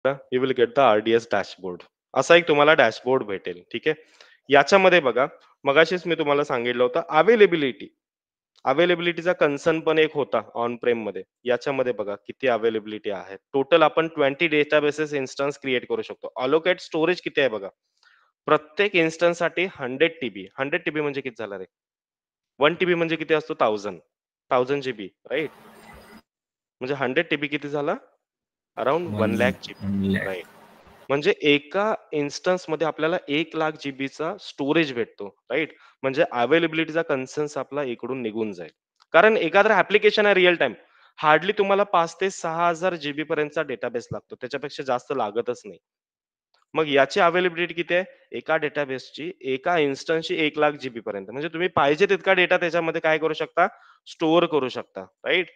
You will get the RDS dashboard. असा एक तुम्हाला डॅशबोर्ड भेटेल. ठीक आहे. याच्यामध्ये बघा, मगाशीच मी तुम्हाला सांगितलं होतं अवेलेबिलिटी. अवेलेबिलिटीचा कन्सर्न पण एक होता ऑन प्रेम मध्ये. याच्यामध्ये बघा किती अवेलेबिलिटी आहे. टोटल आपण 20 डेटाबेसेस इन्स्टन्स क्रिएट करू शकतो. अलोकेट स्टोरेज किती आहे बघा. प्रत्येक इन्स्टन्स साठी 100 टीबी. 100 टीबी म्हणजे किती झालं रे? 1 टीबी म्हणजे किती असतो? 1000 जीबी, राईट? म्हणजे 100 टीबी किती झाला? Around 1 lakh GB, 1 lakh. Right? म्हणजे एका इन्स्टन्समध्ये आपल्याला 1 लाख जीबीचा स्टोरेज भेटतो, राईट? म्हणजे अवेलेबिलिटीचा कन्सर्न्स आपला इकडून निघून जाईल. कारण एखादं ऍप्लिकेशन आहे रिअल टाइम, हार्डली तुम्हाला 5 ते 6,000 जीबी पर्यंतचा डेटाबेस लागतो. त्याच्यापेक्षा जास्त लागतच नाही. मग याची अवेलेबिलिटी किती आहे? एका डेटाबेसची, एका इन्स्टन्सची 1 लाख जीबी पर्यंत. म्हणजे तुम्ही पाहिजे तितका डेटा त्याच्यामध्ये काय करू शकता? स्टोअर करू शकता, right?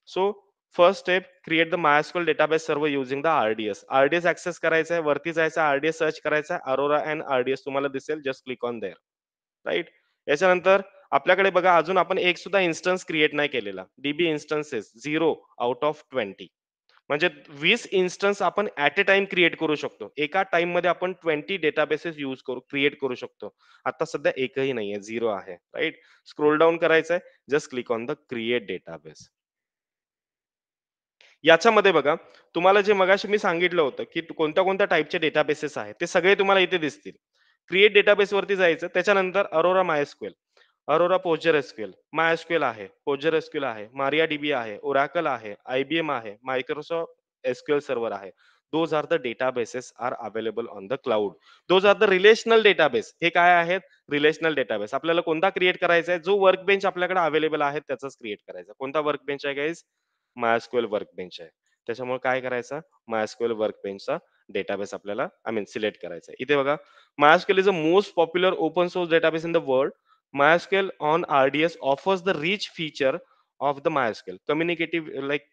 So first step, create the MySQL database server using the RDS. RDS access करायचा आहे, वरती जायचं, आरडीएस सर्च करायचा आहे, अरोरा अँड आरडीएस तुम्हाला दिसेल. Just click on there, right? याच्यानंतर आपल्याकडे बघा अजून आपण एक सुद्धा इन्स्टन्स क्रिएट नाही केलेला. DB instances 0 out of 20. म्हणजे 20 इन्स्टन्स आपण ऍट अ टाइम क्रिएट करू शकतो. एका टाइम मध्ये आपण 20 डेटाबेसेस यूज करू क्रिएट करू शकतो. आता सध्या एकही नाहीये, 0 आहे, राईट? स्क्रोल डाऊन करायचंय, just click on the create database. याच्यामध्ये बघा, तुम्हाला जे मगाशी मी सांगितलं होतं, की कोणत्या कोणत्या टाइपचे डेटाबेसेस आहेत, ते सगळे तुम्हाला इथे दिसतील. क्रिएट डेटाबेस वरती जायचं, त्याच्यानंतर Aurora MySQL, Aurora PostgreSQL, MySQL आहे, पोस्चर एसक्यूएल आहे, मारिया डीबी आहे, ओरॅकल आहे, आयबीएम आहे, मायक्रोसॉफ्ट एसक्यूएल सर्व्हर आहे. Those are the databases are available on the cloud. Those are the relational database. हे काय आहेत? Relational database. आपल्याला कोणता क्रिएट करायचा आहे? जो वर्क बेंच आपल्याकडे अवेलेबल आहे त्याचाच क्रिएट करायचा. कोणता वर्क बेंच आहे गाईज? MySQL वर्कबेंच आहे. त्याच्यामुळे काय करायचं? MySQL वर्कबेंचचा डेटाबेस आपल्याला सिलेक्ट करायचा आहे. इथे बघा, MySQL is a most popular open source database in the world. MySQL on RDS offers the rich feature of the MySQL communicative like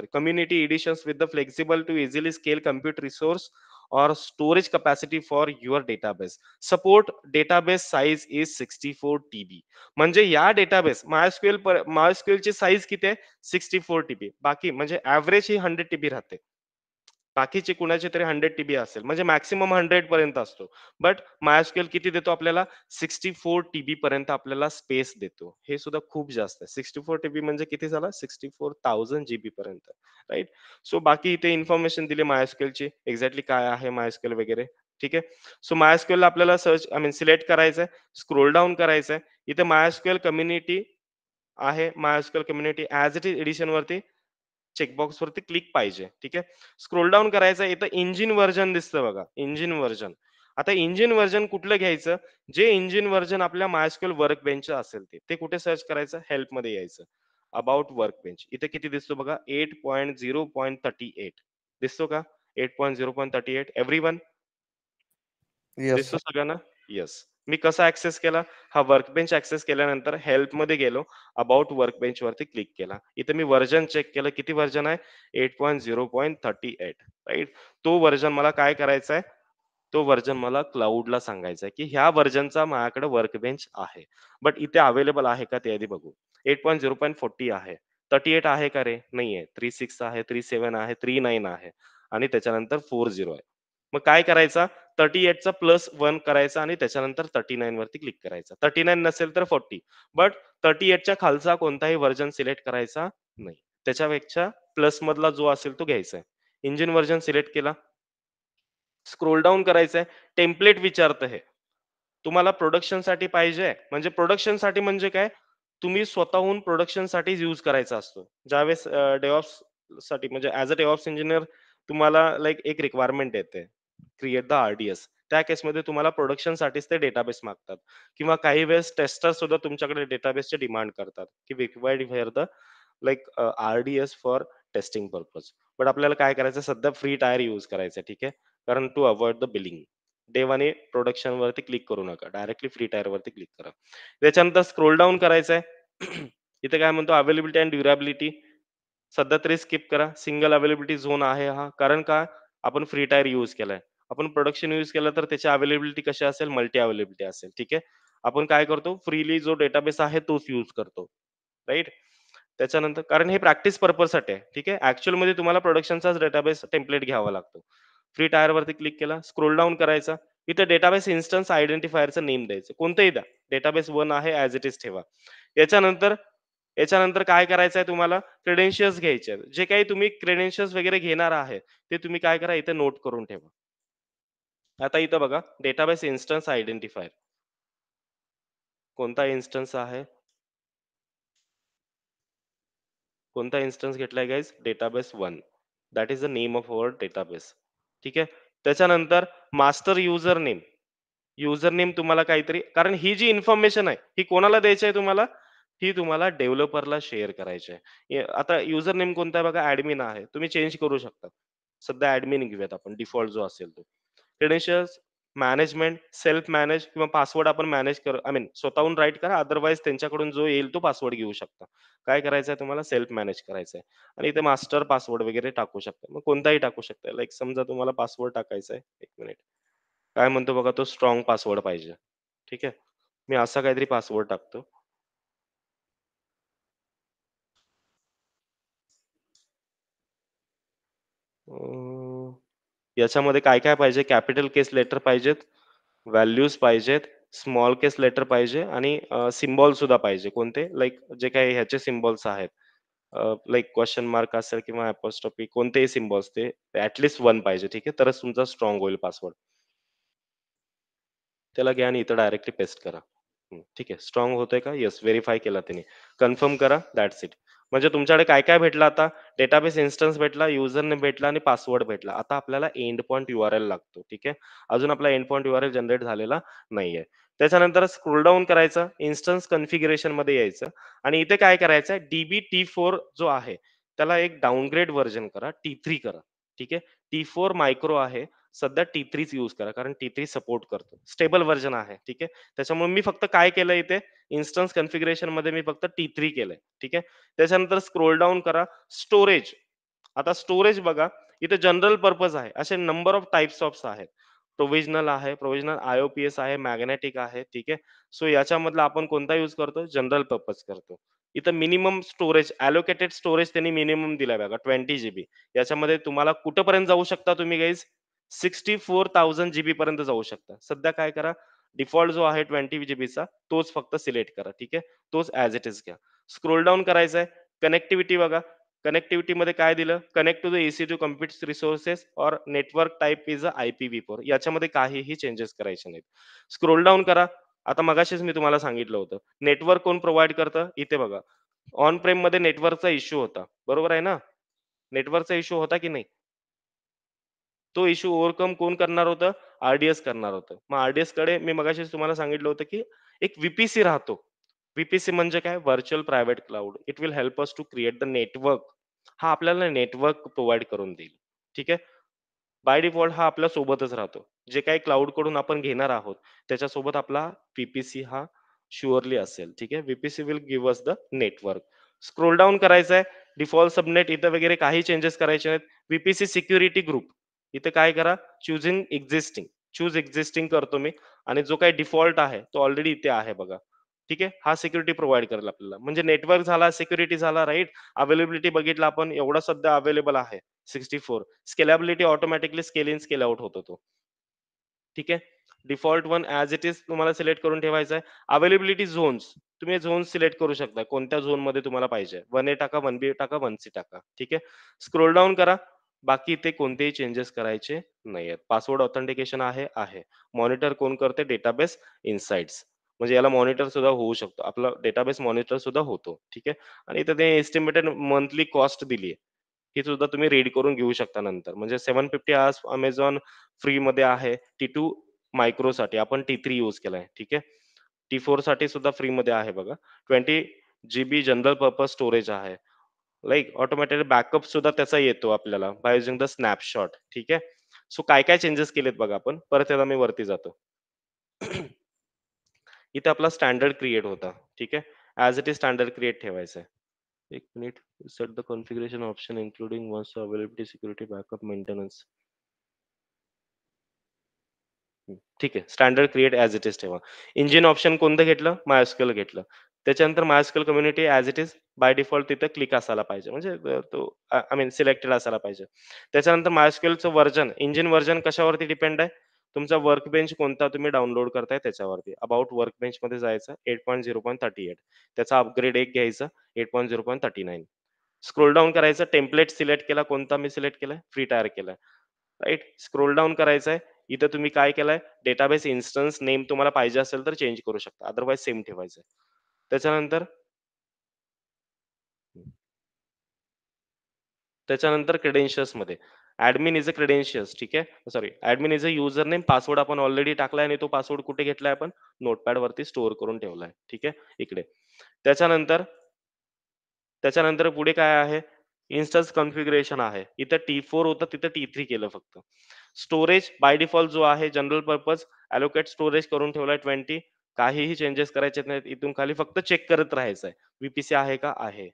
community editions with the flexible to easily scale compute resource or storage capacity for your database. Support database size is 64 TB. म्हणजे या database MySQL ची size किती आहे? 64 TB. बाकी म्हणजे average ही 100 TB राहते. बाकीचे कुणाचे तरी 100 टीबी असेल, म्हणजे मॅक्सिमम 100 पर्यंत असतो. बट MySQL किती देतो आपल्याला? 64 टीबी पर्यंत आपल्याला स्पेस देतो. हे सुद्धा खूप जास्त आहे. 64 टीबी म्हणजे किती झाला? 64,000 जीबी पर्यंत, राईट? सो बाकी इथे इन्फॉर्मेशन दिली MySQL ची, एक्झॅक्टली काय आहे MySQL वगैरे. ठीक आहे. सो MySQL आपल्याला सर्च सिलेक्ट करायचंय, स्क्रोल डाऊन करायचंय. इथे MySQL कम्युनिटी आहे. MySQL community as it is edition वरती चेकबॉक्स वरती क्लिक पाहिजे. ठीक आहे. स्क्रोल डाऊन करायचं, इथं इंजिन व्हर्जन दिसतं बघा, इंजिन व्हर्जन. आता इंजिन व्हर्जन कुठलं घ्यायचं? जे इंजिन व्हर्जन आपल्या MySQL वर्क बेंचचं असेल ते कुठे सर्च करायचं? हेल्प मध्ये यायचं, अबाउट वर्क बेंच. इथे किती दिसतो बघा? 8.0.38 दिसतो का? 8.0.38 एव्हरीवन येस दिसतो सगळ्यांना? येस. मी कसा ऍक्सेस केला? हा वर्कबेंच ऍक्सेस केल्यानंतर हेल्प मध्ये गेलो, अबाउट वर्कबेंच वरती क्लिक केला. इथे मी व्हर्जन चेक केलं, किती व्हर्जन आहे? 8.0.38, राईट? तो व्हर्जन मला काय करायचा आहे? तो व्हर्जन मला क्लाउडला सांगायचा आहे, की ह्या व्हर्जनचा माझ्याकडे वर्कबेंच आहे. बट इथे अवेलेबल आहे का ते आधी बघू. 8.0.40 आहे. 38 आहे का रे? नाहीये. 36 आहे, 37 आहे, 39 आहे आणि त्याच्यानंतर 40 आहे. मग काय करायचा? 38 चा +1 करायचा आणि त्याच्यानंतर 39 वरती क्लिक करायचा. 39 नसेल तर 40. बट 38 च्या खालचा कोणताही व्हर्जन सिलेक्ट करायचा नाही. त्याच्यापेक्षा प्लस मधला जो असेल तो घ्यायचा आहे. इंजिन व्हर्जन सिलेक्ट केला. स्क्रोल डाऊन करायचंय. टेम्पलेट विचारतं हे. तुम्हाला प्रोडक्शनसाठी पाहिजे? म्हणजे प्रोडक्शनसाठी म्हणजे काय? तुम्ही स्वतःहून प्रोडक्शनसाठीच यूज करायचा असतो. ज्यावेळेस साठी म्हणजे ॲज अ डेव्हऑप्स इंजिनिअर तुम्हाला लाइक एक रिक्वायरमेंट येते. Create the RDS. त्या केसमध्ये तुम्हाला प्रोडक्शनसाठीच ते डेटाबेस मागतात किंवा काही वेळेस टेस्टर सुद्धा तुमच्याकडे डेटाबेसची डिमांड करतात, की required here the like RDS for testing purpose. But आपल्याला काय करायचं? सध्या फ्री टायर यूज करायचं, ठीक आहे? कारण to avoid the billing. Day one production वरती क्लिक करू नका, डायरेक्टली फ्री टायर वरती क्लिक करा. त्याच्यानंतर स्क्रोल डाऊन करायचंय. इथे काय म्हणतो? Availability and durability. सध्या तरी स्किप करा. सिंगल अवेलेबिलिटी झोन आहे हा. कारण का? आपण फ्री टायर यूज केलाय. आपण प्रोडक्शन यूज केलं तर त्याची अवेलेबिलिटी कशी असेल? मल्टी अवेलेबिलिटी असेल. ठीक आहे. आपण काय करतो? फ्रीली जो डेटाबेस आहे तोच यूज करतो, राईट? त्याच्यानंतर कारण हे प्रॅक्टिस पर्पजसाठी आहे. ठीक आहे. ॲक्चुअलमध्ये तुम्हाला प्रोडक्शनचाच डेटाबेस टेम्प्लेट घ्यावा लागतो. फ्री टायरवरती क्लिक केला, स्क्रोल डाउन करायचा. इथे डेटाबेस इन्स्टन्स आयडेंटिफायरचं नेम द्यायचं. कोणतंही द्या. डेटाबेस 1 आहे ॲज इट इज ठेवा. याच्यानंतर याच्यानंतर काय करायचं आहे तुम्हाला क्रेडेन्शियल्स घ्यायचे आहेत. जे काही तुम्ही क्रेडेन्शियल्स वगैरे घेणार आहे, ते तुम्ही काय करा इथे नोट करून ठेवा. आता इथं बघा डेटाबेस इन्स्टन्स आयडेंटिफायर. कोणता इन्स्टन्स आहे? कोणता इन्स्टन्स घेतलाय guys? Database 1. That is the name of our database. ठीक आहे. त्याच्यानंतर master user name. User name तुम्हाला काहीतरी कारण ही जी इन्फॉर्मेशन आहे, ही कोणाला द्यायची आहे तुम्हाला? ही तुम्हाला डेव्हलपरला शेअर करायची आहे. आता युजर नेम कोणता आहे बघा ॲडमिन आहे. तुम्ही चेंज करू शकता. सध्या ॲडमिन घेऊयात आपण डिफॉल्ट जो असेल तो. क्रेडेन्शियल्स, मॅनेजमेंट, सेल्फ मॅनेज किंवा पासवर्ड आपण मॅनेज कर आय मीन स्वतःहून राईट करा. अदरवाईज त्यांच्याकडून जो येईल तो पासवर्ड घेऊ शकता. काय करायचं आहे तुम्हाला सेल्फ मॅनेज करायचं आहे आणि इथे मास्टर पासवर्ड वगैरे टाकू शकता. मग कोणताही टाकू शकता. लाइक समजा तुम्हाला पासवर्ड टाकायचा आहे. 1 मिनिट. काय म्हणतो बघा तो स्ट्राँग पासवर्ड पाहिजे. ठीक आहे. मी असा काहीतरी पासवर्ड टाकतो. अ, याच्यामध्ये काय-काय पाहिजे? कॅपिटल केस लेटर पाहिजेत, व्हॅल्यूज पाहिजेत, स्मॉल केस लेटर पाहिजे आणि सिम्बॉल सुद्धा पाहिजे. कोणते? लाइक जे काही ह्याचे सिम्बॉल्स आहेत. लाइक क्वेशन मार्क असेल किंवा अपोस्ट्रोफी कोणतेही सिम्बॉल्स ते ॲट लीस्ट 1 पाहिजे. ठीक आहे. तरच तुमचा स्ट्राँग होईल पासवर्ड. त्याला घ्या आणि इथं डायरेक्टली पेस्ट करा. ठीक आहे. स्ट्राँग होतोय का? येस. व्हेरिफाय केला त्याने. कन्फर्म करा. That's it. म्हणजे तुमच्याकडे काय-काय भेटलं आता? डेटाबेस इन्स्टन्स भेटला, युजर नेम भेटला आणि पासवर्ड भेटला. आता आपल्याला एंड पॉइंट URL लागतो. ठीक आहे. अजून आपला एंड पॉइंट URL जनरेट झालेला नाहीये. त्याच्यानंतर स्क्रोल डाउन करायचं, इन्स्टन्स कॉन्फिगरेशनमध्ये यायचं आणि इथे काय करायचं DB T4 जो आहे, त्याला एक डाउनग्रेड व्हर्जन करा, T3 करा. ठीक आहे. T4 मायक्रो आहे. सध्या T3च यूज करा कारण T3 सपोर्ट करतो. स्टेबल व्हर्जन आहे. ठीक आहे. त्याच्यामुळे मी फक्त काय केलं इथे इन्स्टन्स कॉन्फिगरेशनमध्ये मी फक्त T3 केलंय. ठीक आहे. त्याच्यानंतर स्क्रोल डाउन करा. स्टोरेज. आता स्टोरेज बघा, इथे जनरल पर्पज आहे. असे नंबर ऑफ टाइप्स ऑफ आहेत. प्रोव्हिजनल आहे, प्रोव्हिजनल IOPS आहे, मॅग्नेटिक आहे. ठीक आहे. सो याच्यामधला आपण कोणता यूज करतो? जनरल पर्पज करतो. इथं मिनिमम स्टोरेज अलोकेटेड स्टोरेज त्यांनी मिनिमम दिलाय बघा 20 जीबी. याच्यामध्ये तुम्हाला कुठपर्यंत जाऊ शकता तुम्ही गाईज 64,000 जीबी पर्यंत जाऊ शकता. सध्या काय करा डिफॉल्ट जो आहे 20 जीबीचा तोच फक्त सिलेक्ट करा. ठीक आहे. तोच ॲज इट इज घ्या. स्क्रोल डाउन करायचं आहे. कनेक्टिव्हिटी बघा. कनेक्टिव्हिटीमध्ये काय दिलं? Connect to the EC2 compute resources or network type is IPv4 याच्यामध्ये काहीही चेंजेस करायचे नाहीत. स्क्रोल डाउन करा. आता मगाशीच मी तुम्हाला सांगितलं होतं. नेटवर्क कोण प्रोव्हाईड करतं? इथे बघा. ऑन प्रेममध्ये नेटवर्कचा इश्यू होता. बरोबर आहे ना? नेटवर्कचा इश्यू होता की नाही? तो इश्यू ओव्हरकम कोण करणार होतं? करणार होतं. मग कडे मी मगाशीच तुम्हाला सांगितलं होतं, की एक VPC राहतो. VPC म्हणजे काय? Virtual private cloud. It will help us to create the network. हा आपल्याला नेटवर्क प्रोव्हाईड करून देईल. ठीक आहे. बाय डिफॉल्ट हा आपल्या सोबतच राहतो. जे काही क्लाउडकडून आपण घेणार आहोत, त्याच्यासोबत आपला VPC हा शुअरली असेल. ठीक आहे. VPC will give us the network. Scroll down करायचं आहे. डिफॉल्ट सबनेट इथं वगैरे काही चेंजेस करायचे नाहीत. VPC security group. इथे काय करा? Choosing existing. चूज एक्झिस्टिंग करतो मी आणि जो काही डिफॉल्ट आहे, तो ऑलरेडी इथे आहे बघा. ठीक आहे. हा सिक्युरिटी प्रोव्हाईड करेल आपल्याला. म्हणजे नेटवर्क झाला, सिक्युरिटी झाला, राइट? अवेलेबिलिटी बघितलं आपण एवढा सध्या अवेलेबल आहे 64. Scalability automatically scale in, scale out होतो तो. ठीक आहे. Default one as it is तुम्हाला सिलेक्ट करून ठेवायचा आहे. Availability zones. तुम्ही झोन सिलेक्ट करू शकता. कोणत्या झोनमध्ये तुम्हाला पाहिजे. 1A टाका, 1B टाका, 1C टाका. ठीक आहे. स्क्रोल डाउन करा. बाकी इथे कोणतेही चेंजेस करायचे नाहीयेत. पासवर्ड ऑथेंटिकेशन आहे, आहे. मॉनिटर कोण करते? Database insights. म्हणजे याला मॉनिटर सुद्धा होऊ शकतो. आपला डेटाबेस मॉनिटर सुद्धा होतो. ठीक आहे. आणि इथे ते एस्टिमेटेड मंथली कॉस्ट दिली आहे. ही सुद्धा तुम्ही रीड करून घेऊ शकता नंतर. म्हणजे 750 अवर्स Amazon फ्रीमध्ये आहे. T2 मायक्रोसाठी आपण T3 यूज केलाय. ठीक आहे. T4 साठी सुद्धा फ्रीमध्ये आहे बघा. 20 जीबी जनरल पर्पज स्टोरेज आहे. लाइक ऑटोमॅटेड बॅकअप सुद्धा त्याचा येतो आपल्याला बाय युजिंग द स्नॅपशॉट. ठीक आहे. सो काय-काय चेंजेस केलेत बघा आपण. परत एकदा मी वरती जातो. इथे आपला स्टँडर्ड क्रिएट होता. ठीक आहे. As it is standard create ठेवायचं आहे. 1 minute. Set the configuration option including ones availability, security, backup, maintenance. ठीक आहे. Standard create as it is ठेवा. इंजिन ऑप्शन कोणतं घेतलं? MySQL घेतलं. त्याच्यानंतर MySQL community as it is by default तिथं क्लिक असायला पाहिजे. म्हणजे तो आय मीन सिलेक्टेड असायला पाहिजे. त्याच्यानंतर MySQLचं व्हर्जन, इंजिन व्हर्जन कशावरती डिपेंड आहे? तुमचा वर्कबेंच कोणता तुम्ही डाउनलोड करताय त्याच्यावरती. अबाउट वर्कबेंचमध्ये जायचं 8.0.38 त्याचा अपग्रेड 1 घ्यायचा 8.0.39. स्क्रोल डाउन करायचं, टेम्प्लेट सिलेक्ट केला, कोणता मी सिलेक्ट केलाय? फ्री टायर केलाय. राइट? स्क्रोल डाउन करायचंय. इथं तुम्ही काय केलंय? डेटाबेस इन्स्टन्स नेम तुम्हाला पाहिजे असेल तर चेंज करू शकता. अदरवाईज सेम ठेवायचं. त्याच्यानंतर त्याच्यानंतर क्रेडेन्शियल्समध्ये ॲडमिन इज अ क्रेडेन्शियल्स ठीक आहे. Sorry admin is a user name password आपण ऑलरेडी टाकलाय आणि तो पासवर्ड कुठे घेतलाय आपण नोटपॅड वरती स्टोअर करून ठेवलाय. ठीक आहे इकडे. त्याच्यानंतर त्याच्यानंतर पुढे काय आहे? इन्स्टन्स कॉन्फिगरेशन आहे. इथं T4 होतं तिथं T3 केलं फक्त. स्टोरेज बाय डिफॉल्ट जो आहे जनरल पर्पज अलोकेट स्टोरेज करून ठेवलाय 20 काहीही चेंजेस करायचे नाहीत. इथून खाली फक्त चेक करत राहायचंय. VPC आहे का? आहे.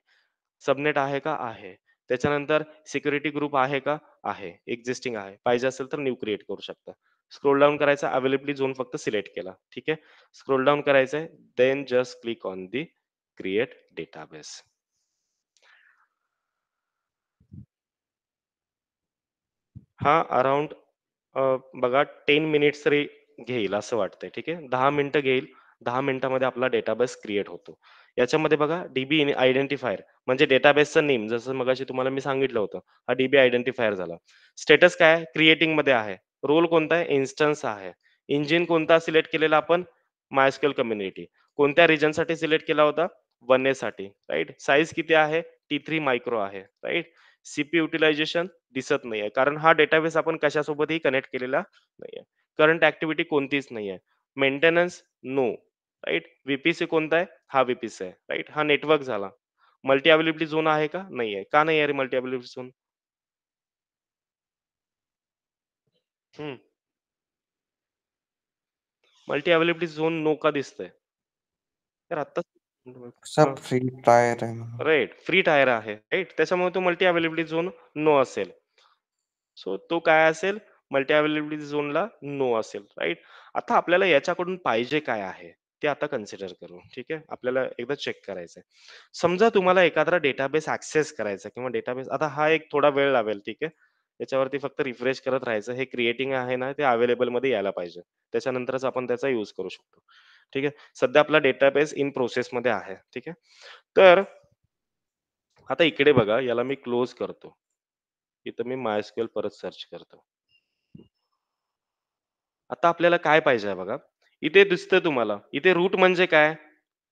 सबनेट आहे का? आहे. त्याच्यानंतर सिक्युरिटी ग्रुप आहे का? आहे. एक्झिस्टिंग आहे. पाहिजे असेल तर न्यू क्रिएट करू शकता. स्क्रोल डाउन करायचा अवेलेबिलिटी झोन फक्त सिलेक्ट केला. ठीक आहे. स्क्रोल डाउन करायचंय. Then just click on the create database. हा अराउंड बघा 10 मिनिट्स तरी घेईल असं वाटतंय. ठीक आहे. 10 मिनिटं घेईल. 10 मिनिटामध्ये आपला डेटाबेस क्रिएट होतो. याच्यामध्ये बघा डीबी आयडेंटिफायर म्हणजे डेटाबेसचं नेम जसं मगाशी तुम्हाला मी सांगितलं होतं. हा डीबी आयडेंटिफायर झाला. स्टेटस काय आहे? क्रिएटिंगमध्ये आहे. रोल कोणता आहे? इन्स्टन्स आहे. इंजिन कोणता सिलेक्ट केलेला आपण? MySQL community. कोणत्या रिजनसाठी सिलेक्ट केला होता? 1A साठी. राइट? साईज किती आहे? T3 मायक्रो आहे. राइट? सीपी युटिलायझेशन दिसत नाहीये. कारण हा डेटाबेस आपण कशासोबतही कनेक्ट केलेला नाहीये. करंट ॲक्टिव्हिटी कोणतीच नाहीये. Maintenance no. राइट? व्ही कोणता आहे? हा व्ही आहे. राइट? हा नेटवर्क झाला. मल्टी अवेलेबिलिटी झोन आहे का? नाहीये. का नाही आहे रे मल्टी अवेलेबिलिटी झोन? हं. मल्टी अवेलेबिलिटी झोन नो का दिसतंय? तर आत्ताच सब फ्री टायर आहे म्हणून. राइट. फ्री टायर आहे. राइट? त्याच्यामुळे तो मल्टी अवेलेबिलिटी झोन नो असेल. सो तो काय असेल? मल्टी अवेलेबिलिटी झोनला नो असेल, राइट? आता आपल्याला याच्याकडून पाहिजे काय आहे? ते आता कन्सिडर करू. ठीक आहे. आपल्याला एकदा चेक करायचंय. समजा तुम्हाला एखादा डेटाबेस ॲक्सेस करायचा किंवा डेटाबेस आता हा एक थोडा वेळ लावेल, ठीक आहे. त्याच्यावरती फक्त रिफ्रेश करत राहायचं. हे क्रिएटिंग आहे ना, ते अवेलेबलमध्ये यायला पाहिजे. त्याच्यानंतरच आपण त्याचा यूज करू शकतो. ठीक आहे. सध्या आपला डेटाबेस इन प्रोसेसमध्ये आहे. ठीक आहे. तर आता इकडे बघा, याला मी क्लोज करतो. इथं मी MySQL परत सर्च करतो. आता आपल्याला काय पाहिजे आहे बघा. इथे दिसतंय तुम्हाला. इथे रूट म्हणजे काय?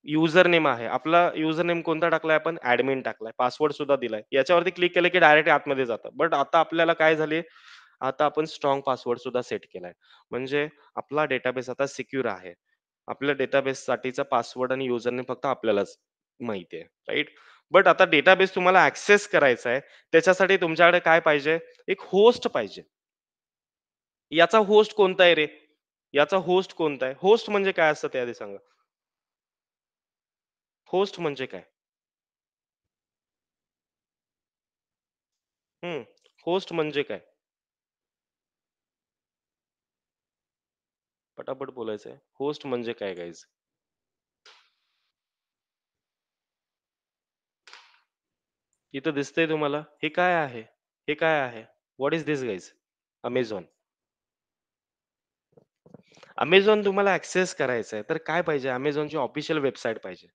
युजर नेम आहे. आपला युजर नेम कोणता टाकलाय आपण? ॲडमिन टाकलाय. पासवर्ड सुद्धा दिलाय. याच्यावरती क्लिक केलं की डायरेक्ट आतमध्ये जातं. बट आता आपल्याला काय झाले? आता आपण स्ट्राँग पासवर्ड सुद्धा सेट केलाय. म्हणजे आपला डेटाबेस आता सिक्युअर आहे. आपल्या डेटाबेससाठीचा पासवर्ड आणि युजर नेम फक्त आपल्यालाच माहिती आहे. राइट? बट आता डेटाबेस तुम्हाला ॲक्सेस करायचा आहे. त्याच्यासाठी तुमच्याकडे काय पाहिजे? एक होस्ट पाहिजे. याचा होस्ट कोणता आहे रे? याचा होस्ट कोणता आहे? होस्ट म्हणजे काय असतं ते आधी सांगा? होस्ट म्हणजे काय? हं. होस्ट म्हणजे काय? पटापट बोलायचंय. होस्ट म्हणजे काय गाईज? इथं दिसतंय तुम्हाला? हे काय आहे? हे काय आहे? What is this guys? Amazon. Amazon तुम्हाला ॲक्सेस करायचा आहे, तर काय पाहिजे? Amazonची ऑफिशियल वेबसाईट पाहिजे.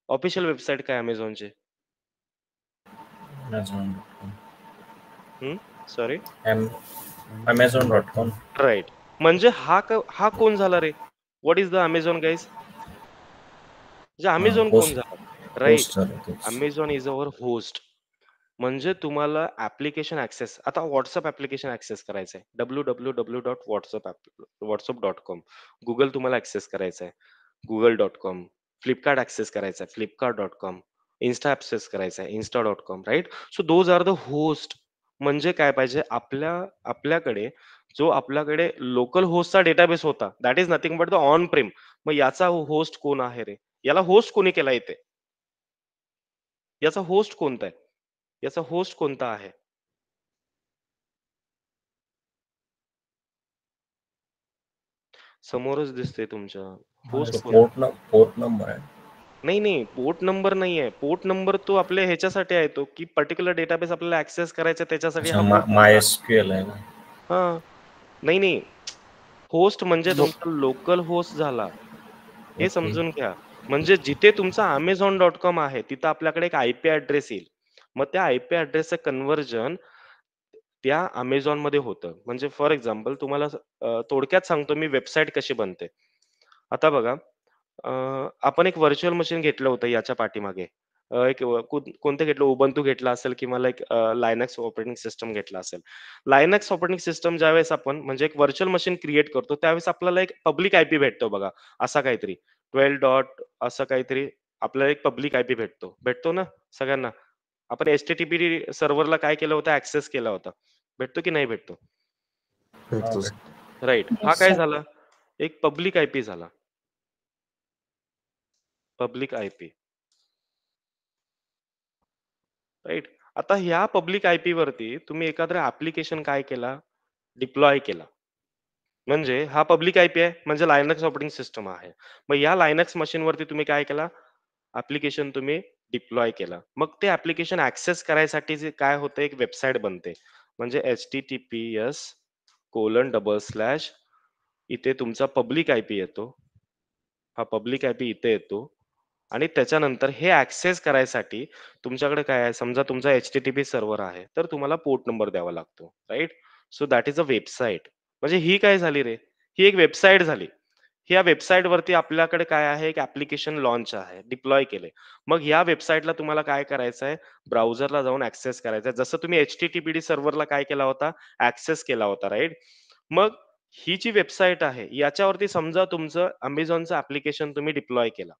ऑफिशियल वेबसाईट काय Amazonची? Amazon.com. हं, सॉरी. Amazon.com. राइट. म्हणजे हा कोण झाला रे? What is the Amazon guys? म्हणजे Amazon कोण Host झाला? राइट. host झालं तेच. Amazon is our host. म्हणजे तुम्हाला ॲप्लिकेशन ॲक्सेस आता WhatsApp ॲप्लिकेशन ॲक्सेस करायचं आहे. www.whatsapp.com. Google तुम्हाला ॲक्सेस करायचं आहे. Google.com. Flipkart ॲक्सेस करायचं आहे. Flipkart.com. Insta ॲक्सेस करायचं आहे. Insta.com right? So those are the host. म्हणजे काय पाहिजे आपल्याकडे जो आपल्याकडे लोकल होस्टचा डेटाबेस होता. That is nothing but the on prem. मग याचा होस्ट कोण आहे रे? याला होस्ट कोणी केला इथे? याचा होस्ट कोणता आहे? याचा होस्ट कोणता आहे? समोरच दिसतंय तुमच्या. होस्ट तो कोणता? पोर्ट नंबर आहे. नाही, पोर्ट नंबर नाहीये. पोर्ट नंबर तो आपल्या ह्याच्यासाठी आहे तो, की पर्टिक्युलर डेटाबेस आपल्याला ॲक्सेस करायचा त्याच्यासाठी अच्छा हा पोर्ट नंबर आहे. MySQL आहे ना. हां. नाही. होस्ट म्हणजे लो तुमचा लोकल होस्ट झाला. हे ओके. समजून घ्या. म्हणजे जिथे तुमचा Amazon.com आहे, तिथं आपल्याकडे एक आयपी ॲड्रेस येईल. मग त्या आयपी ॲड्रेसचं कन्व्हर्जन त्या Amazonमध्ये होतं. म्हणजे फॉर एक्झाम्पल तुम्हाला थोडक्यात सांगतो मी वेबसाईट कशी बनते. आता बघा अ, आपण एक व्हर्चुअल मशीन घेतलं होतं याच्या पाठीमागे. एक कोणतं घेतलं Ubuntu घेतला असेल किंवा लाइक Linux ऑपरेटिंग सिस्टम घेतला असेल. Linux ऑपरेटिंग सिस्टम ज्यावेळेस आपण म्हणजे एक व्हर्चुअल मशीन क्रिएट करतो, त्यावेळेस आपल्याला एक पब्लिक आयपी भेटतो बघा, असा काहीतरी 12 डॉट असं काहीतरी आपल्याला एक पब्लिक आयपी भेटतो. भेटतो ना सगळ्यांना? आपण एच-टी-टी-पी सर्व्हरला काय केलं होतं ॲक्सेस केला होता. भेटतो की नाही भेटतो? हा भेटतो. भेट. राइट. हा काय झाला? एक पब्लिक आयपी झाला. Public IP. राइट. आता ह्या पब्लिक आयपी वरती तुम्ही एखादं ॲप्लिकेशन काय केला? डिप्लॉय केला. म्हणजे हा पब्लिक आयपी आहे म्हणजे Linux ऑपरेटिंग सिस्टम आहे. मग या Linux मशीनवरती तुम्ही काय केला? ॲप्लिकेशन तुम्ही डिप्लॉय केला. मग ते ॲप्लिकेशन ॲक्सेस करायसाठी जे काय होतं एक वेबसाईट बनते. म्हणजे https:// इथे तुमचा पब्लिक आयपी येतो. हा पब्लिक आयपी इथे येतो आणि त्याच्यानंतर हे ॲक्सेस करायसाठी तुमच्याकडे काय आहे, समजा तुमचा एच-टी-टी-पी सर्व्हर आहे, तर तुम्हाला पोर्ट नंबर द्यावा लागतो, right? So that is a website. म्हणजे ही काय झाली रे? ही एक वेबसाईट झाली. ह्या वेबसाईटवरती आपल्याकडे काय आहे, एक ॲप्लिकेशन लॉन्च आहे, डिप्लॉय केले. मग ह्या वेबसाईटला तुम्हाला काय करायचं आहे, ब्राउझरला जाऊन ॲक्सेस करायचा आहे. जसं तुम्ही एच-टी-टी-पी सर्व्हरला काय केला होता, ॲक्सेस केला होता, राइट? मग ही जी वेबसाईट आहे, याच्यावरती समजा तुमचं Amazonचं ॲप्लिकेशन तुम्ही डिप्लॉय केलं.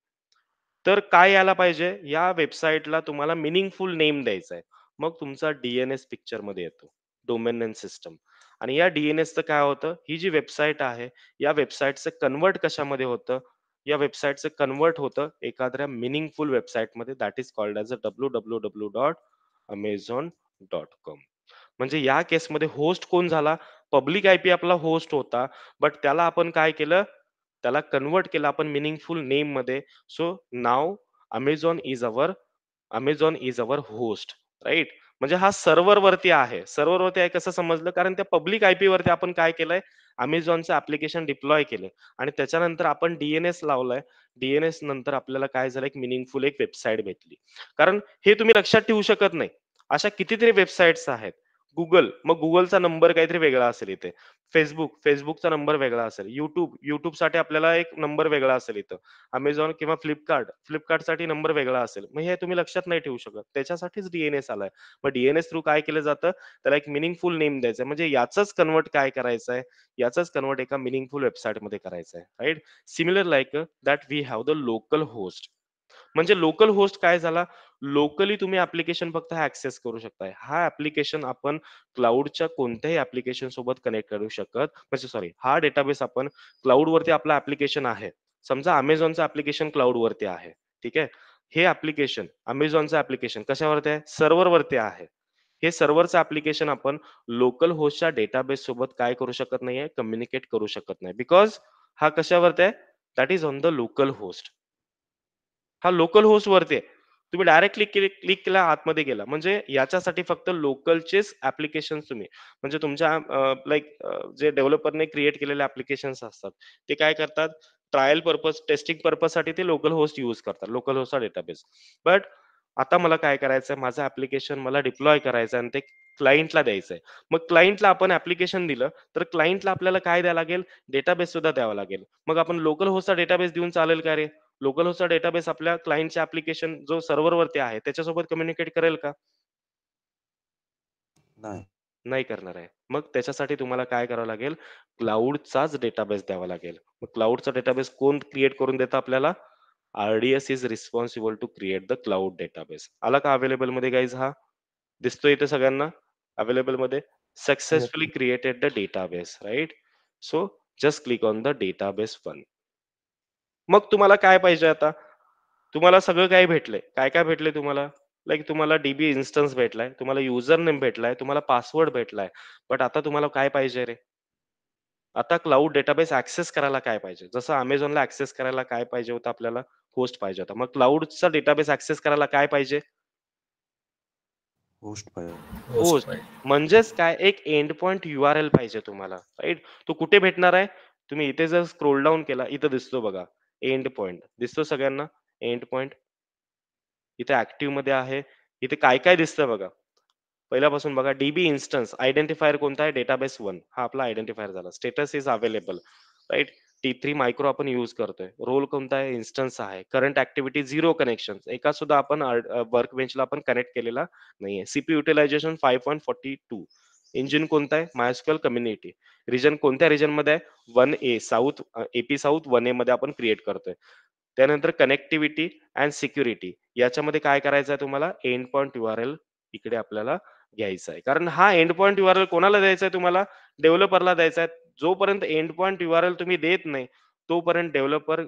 तर काय यायला पाहिजे? या वेबसाईटला तुम्हाला मीनिंगफुल नेम द्यायचा आहे. मग तुमचा डी-एन-एस पिक्चरमध्ये येतो. डोमेन नेम सिस्टम आणि या डी-एन-एसचं काय होतं? ही जी वेबसाईट आहे, या वेबसाईटचं कन्व्हर्ट कशामध्ये होतं? या वेबसाईटचं कन्व्हर्ट होतं एखाद्या मीनिंगफुल वेबसाईटमध्ये that is called as a www.amazon.com. म्हणजे या केसमध्ये होस्ट कोण झाला? पब्लिक आयपी आपला होस्ट होता. बट त्याला आपण काय केलं? त्याला कन्व्हर्ट केलं आपण मीनिंगफुल नेममध्ये. So now Amazon is our host, right? म्हणजे हा सर्व्हरवरती आहे. सर्व्हरवरती आहे कसं समजलं? कारण त्या पब्लिक आयपी वरती आपण काय केलंय? Amazonचं ॲप्लिकेशन डिप्लॉय केलंय आणि त्याच्यानंतर आपण डी लावलाय. डी नंतर आपल्याला काय झालं? एक मीनिंगफुल एक वेबसाईट भेटली. कारण हे तुम्ही लक्षात ठेवू शकत नाही. अशा कितीतरी वेबसाईट्स आहेत. मग Googleचा नंबर काहीतरी वेगळा असेल इथे. Facebookचा नंबर वेगळा असेल. YouTubeसाठी आपल्याला एक नंबर वेगळा असेल इथं. Amazon किंवा Flipkartसाठी नंबर वेगळा असेल. मग हे तुम्ही लक्षात नाही ठेवू शकत. त्याच्यासाठीच डी-एन-एस आलाय. मग डी थ्रू काय केलं जातं? त्याला एक मीनिंगफुल नेम द्यायचं म्हणजे याचंच कन्व्हर्ट काय करायचंय? याचंच कन्व्हर्ट एका मीनिंगफुल वेबसाईटमध्ये करायचंय, right? Similar like that we have the local host. म्हणजे लोकल होस्ट काय झाला? लोकली तुम्ही ॲप्लिकेशन फक्त ॲक्सेस करू शकताय. हा ॲप्लिकेशन आपण क्लाउडच्या कोणत्याही ॲप्लिकेशन सोबत कनेक्ट करू शकत म्हणजे सॉरी हा डेटाबेस आपण क्लाउडवरती आपलं ॲप्लिकेशन आहे. समजा Amazonचं ॲप्लिकेशन क्लाउडवरती आहे. ठीक आहे. हे ॲप्लिकेशन Amazonचं ॲप्लिकेशन कशावरती आहे? सर्व्हरवरती आहे. हे सर्व्हरचं ॲप्लिकेशन आपण लोकल होस्टच्या डेटाबेस सोबत काय करू शकत नाहीये, कम्युनिकेट करू शकत नाही. बिकॉज हा कशावरती आहे? That is on the local host. हा लोकल होस्ट वरती आहे. तुम्ही डायरेक्ट क्लिक केला आतमध्ये गेला. म्हणजे याच्यासाठी फक्त लोकलचेच ॲप्लिकेशन्स तुम्ही म्हणजे तुमच्या जे डेव्हलपरने क्रिएट केलेले ॲप्लिकेशन्स असतात. ते काय करतात ट्रायल टेस्टिंग पर्पजसाठी ते लोकल होस्ट यूज करतात. लोकल होस्टचा डेटाबेस. बट आता मला काय करायचंय माझं ॲप्लिकेशन मला डिप्लॉय करायचं आणि ते क्लायंटला द्यायचंय. मग क्लायंटला आपण ॲप्लिकेशन दिलं, तर क्लायंटला आपल्याला काय द्यावं लागेल? डेटाबेस सुद्धा द्यावा लागेल. मग आपण लोकल होस्टचा डेटाबेस देऊन चालेल का रे? लोकल होस्टचा डेटाबेस आपल्या क्लायंटचे ॲप्लिकेशन जो सर्व्हरवरती आहे, त्याच्यासोबत कम्युनिकेट करेल का? नाही. नाही करणार आहे. मग त्याच्यासाठी तुम्हाला काय करावं लागेल? क्लाउडचाच डेटाबेस द्यावा लागेल. मग क्लाउडचा डेटाबेस कोण क्रिएट करून देतं आपल्याला? RDS is responsible to create the cloud database. आला का अवेलेबलमध्ये गाईज हा? दिसतोय इथे सगळ्यांना? अवेलेबलमध्ये? Yes. Successfully created the database, right? So just click on the database one. मग तुम्हाला काय पाहिजे आता? तुम्हाला सगळं काही भेटलंय. काय-काय भेटलंय तुम्हाला? लाइक तुम्हाला डीबी इन्स्टन्स भेटलाय, तुम्हाला युजर नेम भेटलाय, तुम्हाला पासवर्ड भेटलाय. बट आता तुम्हाला काय पाहिजे रे? आता क्लाउड डेटाबेस ॲक्सेस करायला काय पाहिजे? जसं Amazonला ॲक्सेस करायला काय पाहिजे होतं आपल्याला? होस्ट पाहिजे होता. मग क्लाउडचा डेटाबेस ऍक्सेस करायला काय पाहिजे? होस्ट पाहिजे. Host host. पाहिजे. म्हणजेच काय, एक एंड पॉइंट URL पाहिजे तुम्हाला, राईट? तो कुठे भेटणार आहे? तुम्ही इथे जर स्क्रोल डाऊन केला, इथं दिसतो बघा एंड पॉइंट. दिसतो सगळ्यांना एंड पॉइंट? इथे ऍक्टिव्ह मध्ये आहे. इथे काय काय दिसतं बघा. पहिल्यापासून बघा, डीबी इन्स्टन्स आयडेंटिफायर कोणता आहे? डेटाबेस 1 हा आपला आयडेंटिफायर झाला. Status is available, right? T3 micro आपण यूज करतोय. रोल कोणता आहे? इन्स्टन्स आहे. Current activity 0 connection. एका सुद्धा आपण वर्क बेंचला आपण कनेक्ट केलेला नाहीये. CP utilisation 5.42. इंजिन कोणता आहे? MySQL community. रिजन कोणत्या रिजन मध्ये आहे? 1A south, AP south 1A मध्ये आपण क्रिएट करतोय. त्यानंतर कनेक्टिव्हिटी अँड सिक्युरिटी याच्यामध्ये काय करायचं आहे तुम्हाला? एंड पॉइंट URL इकडे आपल्याला घ्यायचा आहे. कारण हा एंड पॉइंट URL कोणाला द्यायचा आहे तुम्हाला? डेव्हलपरला द्यायचा आहे. जोपर्यंत एंड पॉइंट URL तुम्ही देत नाही, तोपर्यंत डेव्हलपर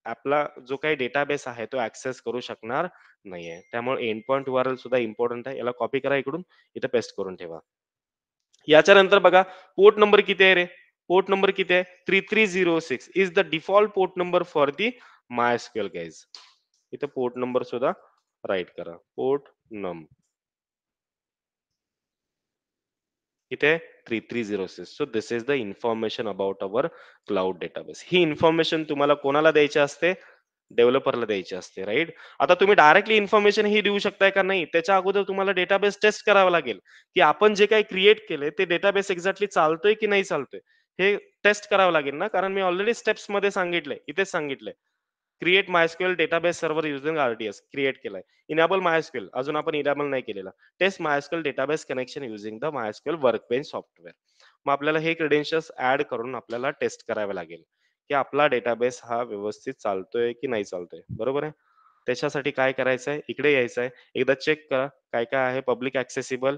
आपला जो काही डेटाबेस आहे तो ऍक्सेस करू शकणार नाहीये. त्यामुळे एंड पॉइंट URL सुद्धा इम्पॉर्टंट आहे. याला कॉपी करा इकडून, इथं पेस्ट करून ठेवा. याच्या नंतर बघा, पोर्ट नंबर किती आहे रे? पोर्ट नंबर किती आहे? 3306 is the default port number for the MySQL guys. इथे पोर्ट नंबर सुद्धा राईट करा. पोर्ट नम इथे 3306. So this is the information about our cloud database. He information तुम्हाला कोणाला द्यायची असते? डेव्हलपरला द्यायची असते, राईट? आता तुम्ही डायरेक्टली इन्फॉर्मेशन ही देऊ शकताय का? नाही. त्याच्या अगोदर तुम्हाला डेटाबेस टेस्ट करावा लागेल, की आपण जे काही क्रिएट केले ते डेटाबेस एक्झॅक्टली चालतोय की नाही चालतोय, हे टेस्ट करावं लागेल ना. कारण मी ऑलरेडी स्टेप्स मध्ये सांगितलंय, इथेच सांगितलंय. Create MySQL database server using RDS create केलाय. इनेबल MySQL अजून आपण इनेबल नाही केलेला. Test MySQL database connection using the MySQL workbench software. मग आपल्याला हे क्रेडेन्शियल्स ऍड करून आपल्याला टेस्ट करावे लागेल, की आपला डेटाबेस हा व्यवस्थित चालतोय की नाही चालतोय. बरोबर आहे? त्याच्यासाठी काय करायचं आहे? इकडे यायचं आहे. एकदा चेक करा काय काय आहे. Public accessible,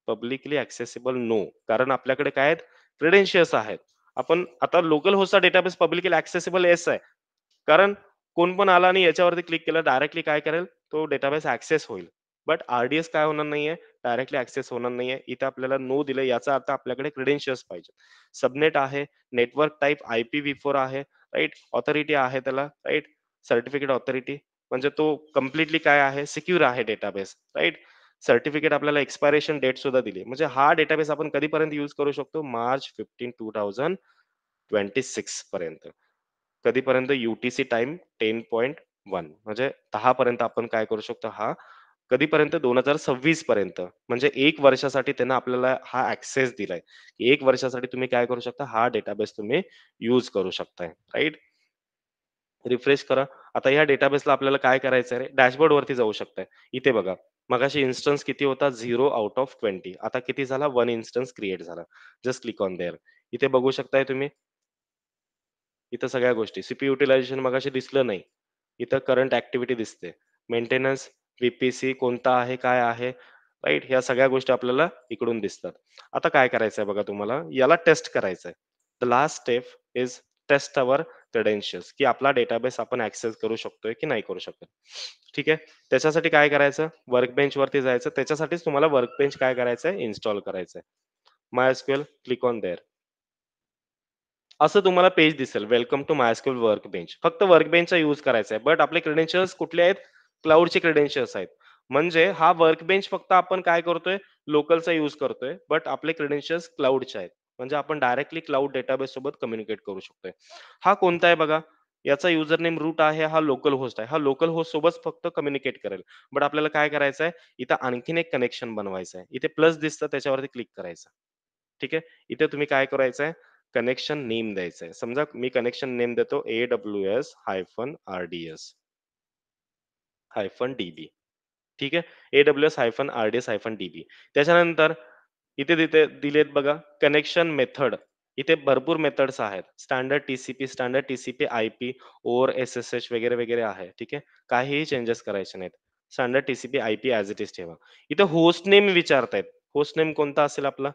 publicly accessible no. कारण आपल्याकडे काय आहेत? क्रेडेन्शियल्स आहेत. आपण आता लोकल होस्टचा डेटाबेस पब्लिकली ऍक्सेसिबल येस आहे. कारण कोण पण आला आणि याच्यावरती क्लिक केलं, डायरेक्टली काय करेल? तो डेटाबेस ऍक्सेस होईल. बट RDS काय होणार नाहीये? डायरेक्टली ऍक्सेस होणार नाहीये. इथे आपल्याला नो दिले, याचा अर्थ आपल्याकडे क्रेडेन्शियल्स पाहिजे. सबनेट आहे, नेटवर्क टाइप IPv4 आहे, राईट? ऑथॉरिटी आहे त्याला, राईट? सर्टिफिकेट ऑथॉरिटी म्हणजे तो कम्प्लिटली काय आहे? सिक्युअर आहे डेटाबेस, राईट? सर्टिफिकेट आपल्याला एक्सपायरेशन डेट सुद्धा दिली. म्हणजे हा डेटाबेस आपण कधीपर्यंत युज करू शकतो? मार्च 15, 2026 पर्यंत. कधीपर्यंत? UTC टाइम 10.1 म्हणजे 10 पर्यंत आपण काय करू शकतो? हा कधीपर्यंत? 2026 पर्यंत. म्हणजे 1 वर्षासाठी त्यांना आपल्याला हा ऍक्सेस दिलाय. 1 वर्षासाठी तुम्ही काय करू शकता? हा डेटाबेस तुम्ही युज करू शकताय, राईट? रिफ्रेश करा. आता या डेटाबेसला आपल्याला काय करायचं आहे? डॅशबोर्ड वरती जाऊ शकताय. इथे बघा, मगाशी इन्स्टन्स किती होता? 0 आउट ऑफ 20. आता किती झाला? 1 इन्स्टन्स क्रिएट झाला. Just click on there. इथे बघू शकताय तुम्ही, इथं सगळ्या गोष्टी. सीपी युटिलायझेशन मगाशी दिसलं नाही. इथं करंट ऍक्टिव्हिटी दिसते. मेंटेनन्स, VPC कोणता आहे, काय आहे, राईट? ह्या सगळ्या गोष्टी आपल्याला इकडून दिसतात. आता काय करायचंय बघा तुम्हाला, याला टेस्ट करायचंय. The last step is test our credentials, की आपला डेटाबेस आपण ऍक्सेस करू शकतोय की नाही करू शकत. ठीक आहे? त्याच्यासाठी काय करायचं? वर्कबेंच वरती जायचं. त्याच्यासाठीच तुम्हाला वर्कबेंच काय करायचंय? इन्स्टॉल करायचंय. MySQL click on there. असं तुम्हाला पेज दिसेल, वेलकम टू MySQL वर्कबेंच. फक्त वर्कबेंचचा यूज करायचा आहे. बट आपले क्रेडेन्शियल्स कुठले आहेत? क्लाउडचे क्रेडेन्शियल्स आहेत. म्हणजे हा वर्कबेंच फक्त आपण काय करतोय? लोकलचा यूज करतोय. बट आपले क्रेडेन्शियल्स क्लाउडचे आहेत. म्हणजे आपण डायरेक्टली क्लाउड डेटाबेस सोबत कम्युनिकेट करू शकतोय. हा कोणता आहे बघा? याचा युजर नेम रूट आहे. हा लोकल होस्ट आहे. हा लोकल होस्ट सोबत फक्त कम्युनिकेट करेल. बट आपल्याला काय करायचं आहे? इथं आणखीन एक कनेक्शन बनवायचं आहे. इथे प्लस दिसतं, त्याच्यावरती क्लिक करायचं. ठीक आहे? इथे तुम्ही काय करायचंय? कनेक्शन नेम द्यायचंय. समजा मी कनेक्शन नेम देतो AWS-RDS-DB. ठीक आहे? AWS-RDS-DB. त्याच्यानंतर इथे तिथे दिलेत बघा कनेक्शन मेथड. इथे भरपूर मेथड्स आहेत. Standard TCP, IP, over SSH वगैरे वगैरे आहे. ठीक आहे? काहीही चेंजेस करायचे नाहीत. Standard TCP, IP as it is ठेवा. इथे होस्ट नेम विचारतायत. होस्ट नेम कोणता असेल आपला?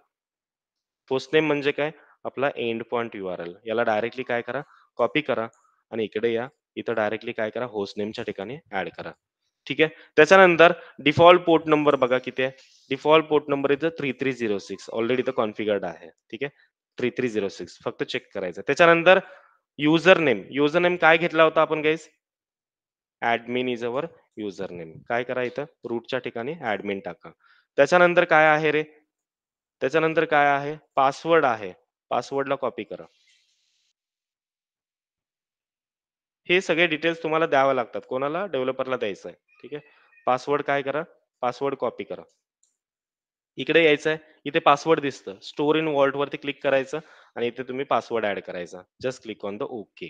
होस्ट नेम म्हणजे काय? आपला एंड पॉइंट URL. याला डायरेक्टली काय करा? कॉपी करा आणि इकडे या. इथं डायरेक्टली काय करा? होस्ट नेमच्या ठिकाणी ऍड करा. ठीक आहे? त्याच्यानंतर डिफॉल्ट पोर्ट नंबर बघा किती आहे? डिफॉल्ट पोर्ट नंबर इथं 3306 ऑलरेडी इथं कॉन्फिगर्ड आहे. ठीक आहे? 3306 फक्त चेक करायचं. त्याच्यानंतर युजर नेम काय घेतला होता आपण guys? Admin is our user name. काय करा इथं रूटच्या ठिकाणी ऍडमिन टाका. त्याच्यानंतर काय आहे रे, त्याच्यानंतर काय आहे, पासवर्ड आहे. पासवर्डला कॉपी करा. हे सगळे डिटेल्स तुम्हाला द्यावे लागतात. कोणाला? डेव्हलपरला द्यायचं आहे. ठीक आहे. पासवर्ड काय करा, पासवर्ड कॉपी करा. इकडे यायचं आहे, इथे पासवर्ड दिसतं. स्टोअर इन वॉल्ट वरती क्लिक करायचं आणि इथे तुम्ही पासवर्ड ऍड करायचा. Just click on the okay.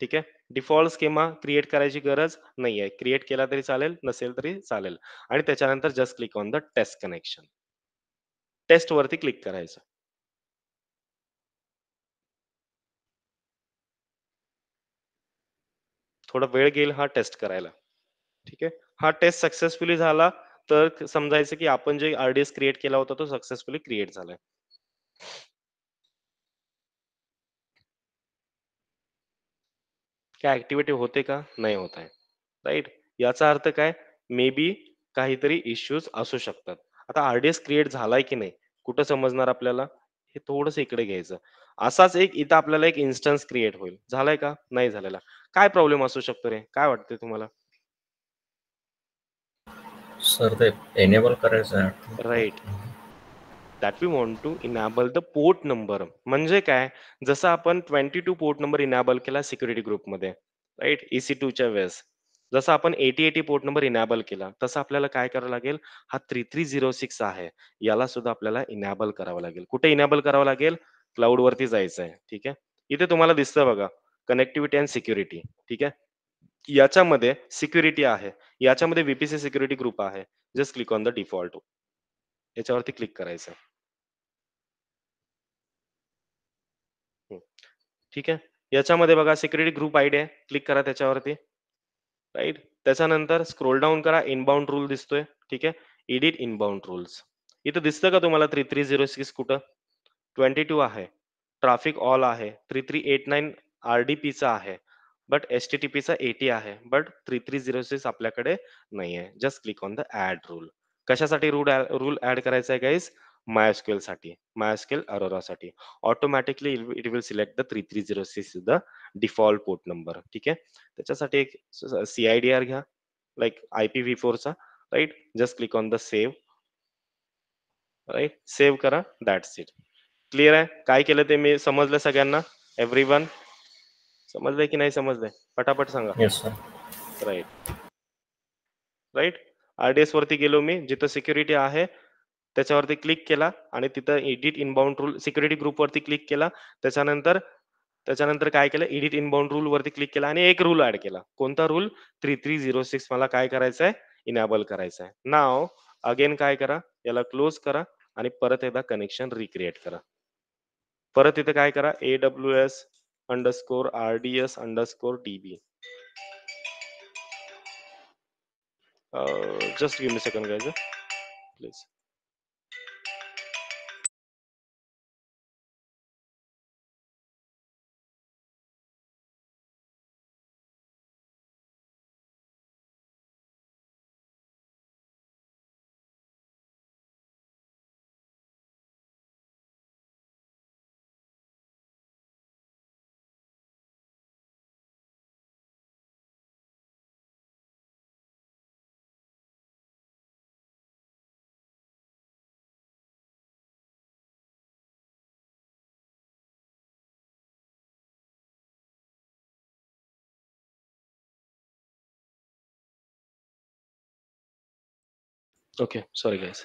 ठीक आहे. डिफॉल्ट स्केमा क्रिएट करायची गरज नाहीये. क्रिएट केला तरी चालेल, नसेल तरी चालेल. आणि त्याच्यानंतर just click on the test connection. Test वरती क्लिक करायचं. थोडा वेळ घेईल हा टेस्ट करायला. ठीक आहे. हा टेस्ट सक्सेसफुली झाला तर समजायचं की आपण जे आरडीएस क्रिएट केला होता तो सक्सेसफुली क्रिएट झालाय. काय ऍक्टिव्हिटी होते का? नाही होत आहे. राईट. याचा अर्थ काय, मे बी काहीतरी इश्यूज असू शकतात. आता आरडीएस क्रिएट झालाय की नाही कुठं समजणार आपल्याला, हे थोडस इकडे घ्यायचं. असाच एक इथं आपल्याला एक इन्स्टन्स क्रिएट होईल. झालाय का? नाही झालेला. काय प्रॉब्लेम असू शकतो रे, काय वाटतंय तुम्हाला? सर ते एनेबल करायचं आहे. Right. That we want to enable the port number. म्हणजे काय, जसं आपण 22 पोर्ट नंबर इनॅबल केला सिक्युरिटी ग्रुपमध्ये, राईट, EC2 च्या वेळेस. जसं आपण 8080 पोर्ट नंबर इनॅबल केला तसं आपल्याला काय करावं लागेल, हा 3306 आहे याला सुद्धा आपल्याला इनॅबल करावं लागेल. कुठे इनॅबल करावं लागेल? क्लाउड वरती जायचं आहे. ठीक आहे. इथे तुम्हाला दिसतं बघा, कनेक्टिव्हिटी अँड सिक्युरिटी. ठीक आहे. याच्यामध्ये सिक्युरिटी आहे, याच्यामध्ये VPC सिक्युरिटी ग्रुप आहे. Just click on the default, याच्यावरती क्लिक करायचं. हं. ठीक आहे. याच्यामध्ये बघा सिक्युरिटी ग्रुप आयडी आहे. क्लिक करा त्याच्यावरती. राईट. त्याच्यानंतर स्क्रोल डाउन करा. इनबाउंड रूल दिसतोय. ठीक आहे. Edit inbound rules. इथं दिसतं का तुम्हाला 3306 कुठं? 22 आहे. ट्रॅफिक ऑल आहे. 3389 RDPचा आहे. बट HTTPचा 80 आहे. बट 3306 आपल्याकडे नाहीये. Just click on the add rule. कशासाठी रूल ऍड करायचा आहे गाईज? MySQL साठी. MySQL Aurora साठी. Automatically it will select the 3306 the default port number. ठीक आहे. त्याच्यासाठी एक CIDR घ्या, लाईक IPv4 चा. Right. Just click on the save. Right. Save करा. That's it. क्लिअर आहे? काय केलं ते मी समजलं सगळ्यांना? एव्हरीवन समजलंय की नाही समजलंय? पटापट सांगा. Yes sir. Right. Right. RDS वरती गेलो मी, जिथं सिक्युरिटी आहे त्याच्यावरती क्लिक केला आणि तिथं edit inbound rule security group वरती क्लिक केला. त्याच्यानंतर त्याच्यानंतर काय केलं, एडिट इनबाउंड रूल वरती क्लिक केला आणि एक रूल ऍड केला. कोणता रूल? 3306 मला काय करायचं आहे? इनॅबल करायचं आहे. नाव अगेन काय करा, याला क्लोज करा आणि परत एकदा कनेक्शन रिक्रिएट करा. परत इथे काय करा, AWS_RDS_DB. Just give me second guys please. Okay, sorry guys.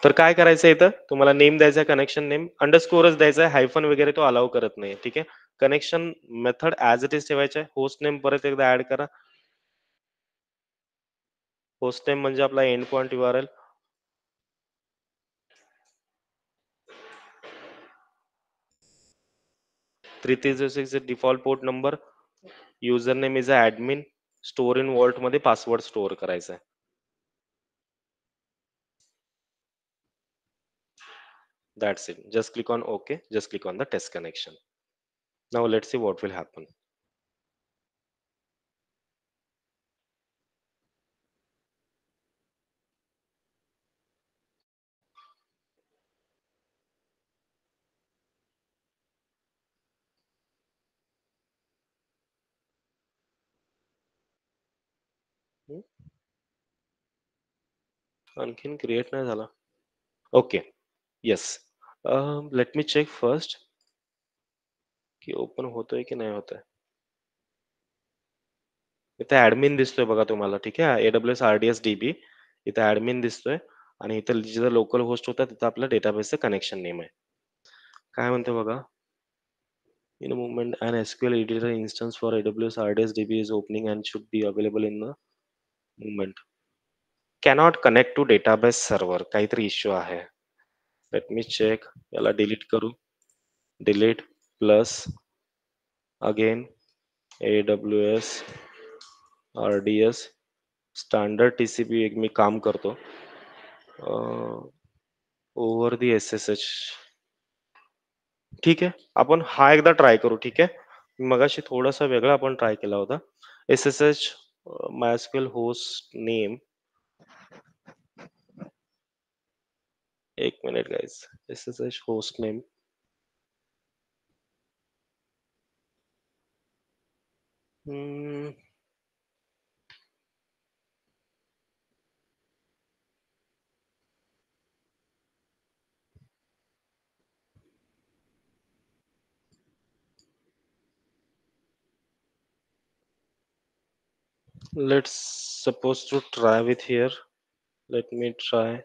तर काय करायचं इथं तुम्हाला नेम द्यायचा, कनेक्शन नेम अंडरस्कोरच द्यायचा आहे, हायफन वगैरे तो अलाउ करत नाही. ठीक आहे. Connection method as it is ठेवायचं आहे. होस्ट नेम परत एकदा ऍड करा. होस्ट नेम म्हणजे आपला end point URL. Default port number. User name is a admin. Store in vault मध्ये पासवर्ड स्टोअर करायचा आहे. That's it. Just click on OK. Just click on the test connection. Now let's see what will happen. आणखीन create नाही झाला. Okay, yes. Let me check first की open होतोय की नाही होतोय. इथे ऍडमिन दिसतोय बघा तुम्हाला, ठीक आहे. AWS RDS DB इथे ऍडमिन दिसतोय आणि इथे जिथं लोकल होस्ट होता तिथं आपलं डेटाबेसचं कनेक्शन नेम आहे. काय म्हणते बघा. In a moment, an SQL editor instance for AWS RDS DB is opening and should be available in the moment. Cannot connect to database server. काहीतरी इश्यू आहे. Let me check. याला delete करू. Delete plus again AWS RDS standard TCP एक मी काम करतो. Over दी SSH. ठीक आहे, आपण हा एकदा ट्राय करू. ठीक आहे, मगाशी थोडासा वेगळा आपण ट्राय केला होता. SSH MySQL host name. एक minute guys. SSH host name. Let's suppose to try with here. Let me try.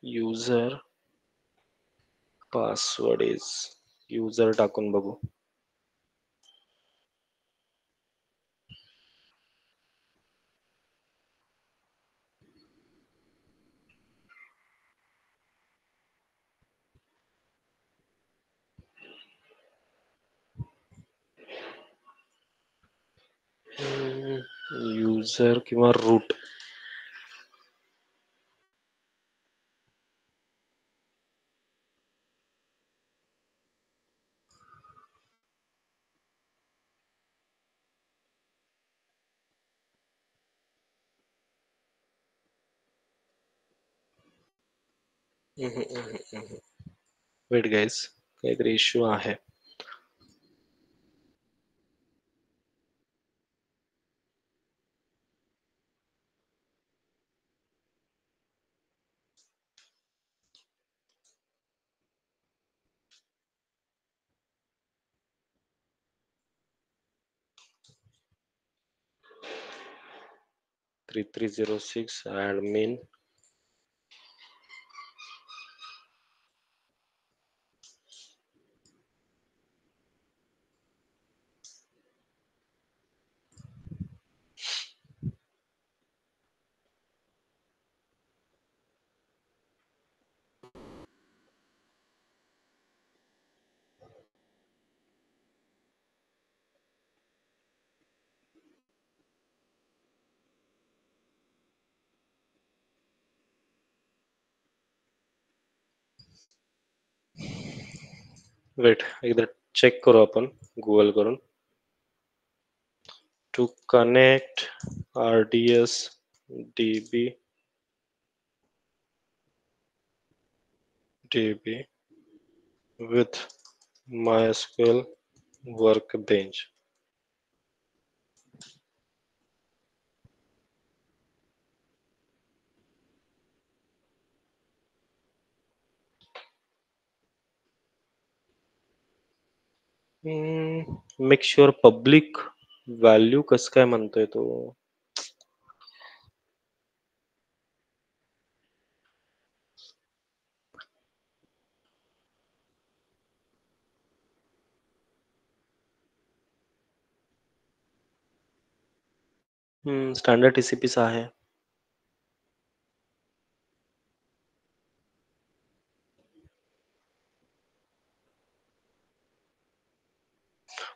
User password is user टाकून बघू. युजर किंवा रूट. वेट गाइस, काहीतरी इश्यू आहे. Three 3306 admin. वेट, एकदा check करू आपण Google करून. To connect RDS DB with MySQL workbench. Make sure public value कसं काय म्हणतोय तो. स्टँडर्ड TCPच आहे.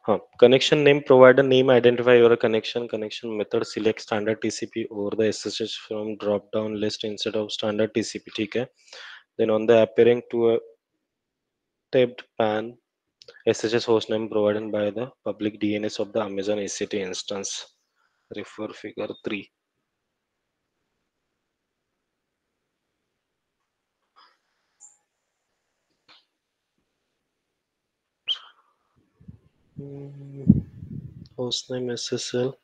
हाँ, connection name provider name identify your connection method select standard TCP over the SSH from drop down list instead of standard TCP. ठीक है. Then on the appearing to a tabbed pan SSH hostname provided by the public DNS of the Amazon ACT instance. Refer figure 3. Hostname SSL.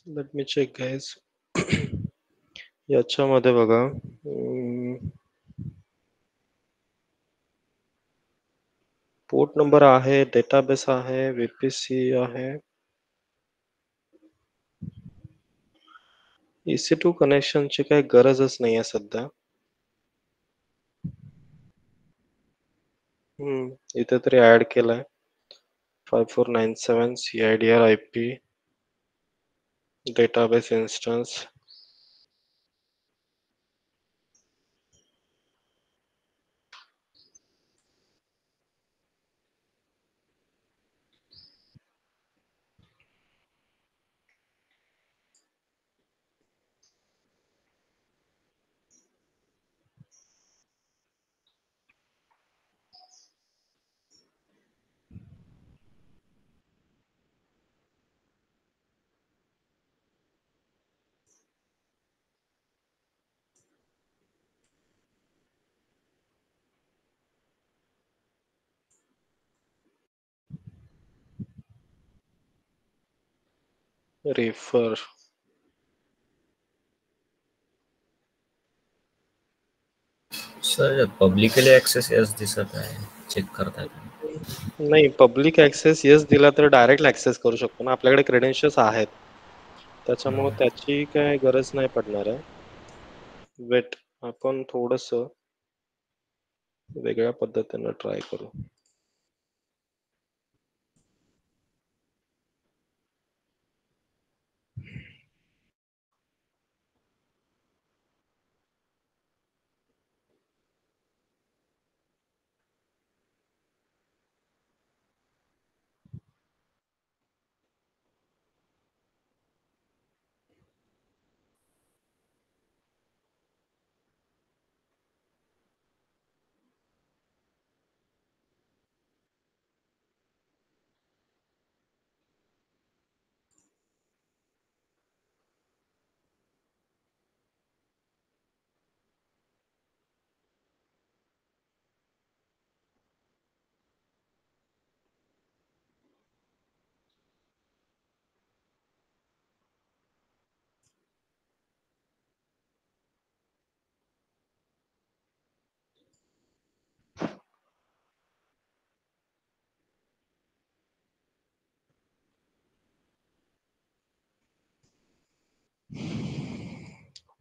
Let me check guys. याच्यामध्ये बघा port number आहे, database आहे, VPC आहे. EC2 कनेक्शनची काही गरजच नाही आहे सध्या. इथे तरी ऍड केलाय 5497 CIDR IP database instance. Refer. Sir publicly access yes दिसत आहे, चेक करताय तुम्ही? नाही, पब्लिक ऍक्सेस येस दिला तर डायरेक्ट ऍक्सेस करू शकतो ना. आपल्याकडे क्रेडेन्शियल्स आहेत. त्याच्यामुळे त्याची काय गरज नाही पडणार आहे. वेट, आपण थोडस वेगळ्या पद्धतीने ट्राय करू.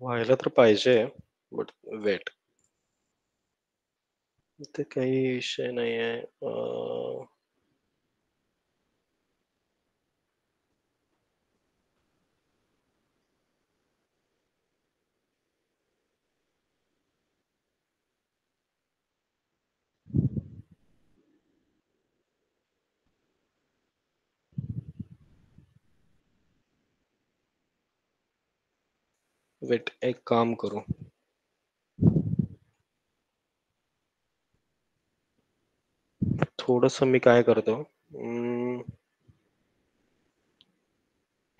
व्हायला तर पाहिजे, बट वेट. इथे काही विषय नाही आहे. वेट, एक काम करू. थोडंसं मी काय करतो,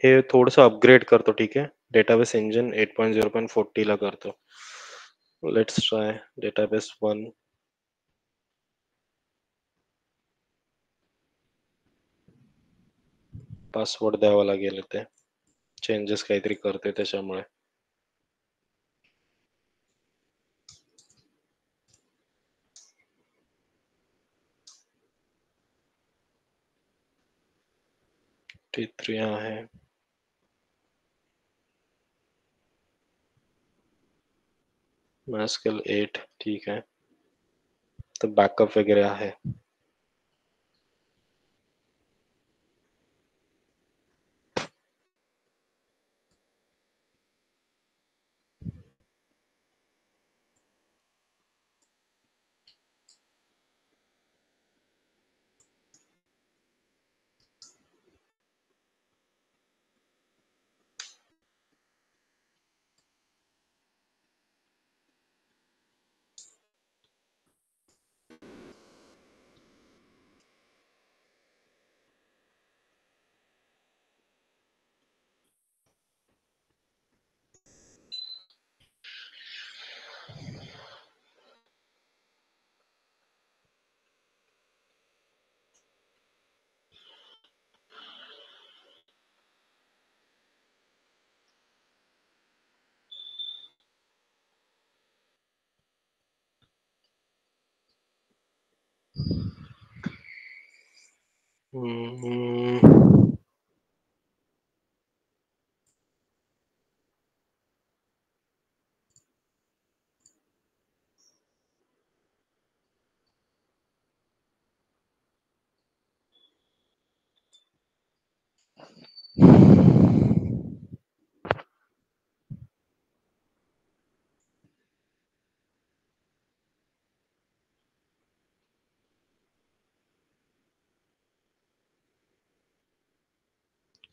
हे थोडंसं अपग्रेड करतो, ठीक आहे. डेटाबेस इंजिन 8.0.40 ला करतो. Let's try database 1. पासवर्ड द्यावा लागेल इथे. चेंजेस काहीतरी करते त्याच्यामुळे. T3 आहे. MySQL 8 ठीक आहे. तर बॅकअप वगैरे आहे.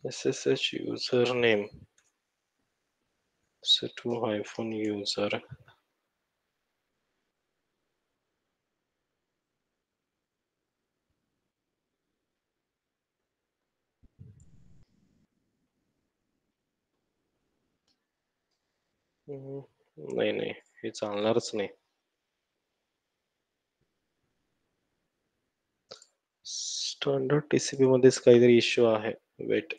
SSH username -user. नाही नाही, हे चालणारच नाही. स्टँडर्ड TCP मध्येच काहीतरी इश्यू आहे. वेट.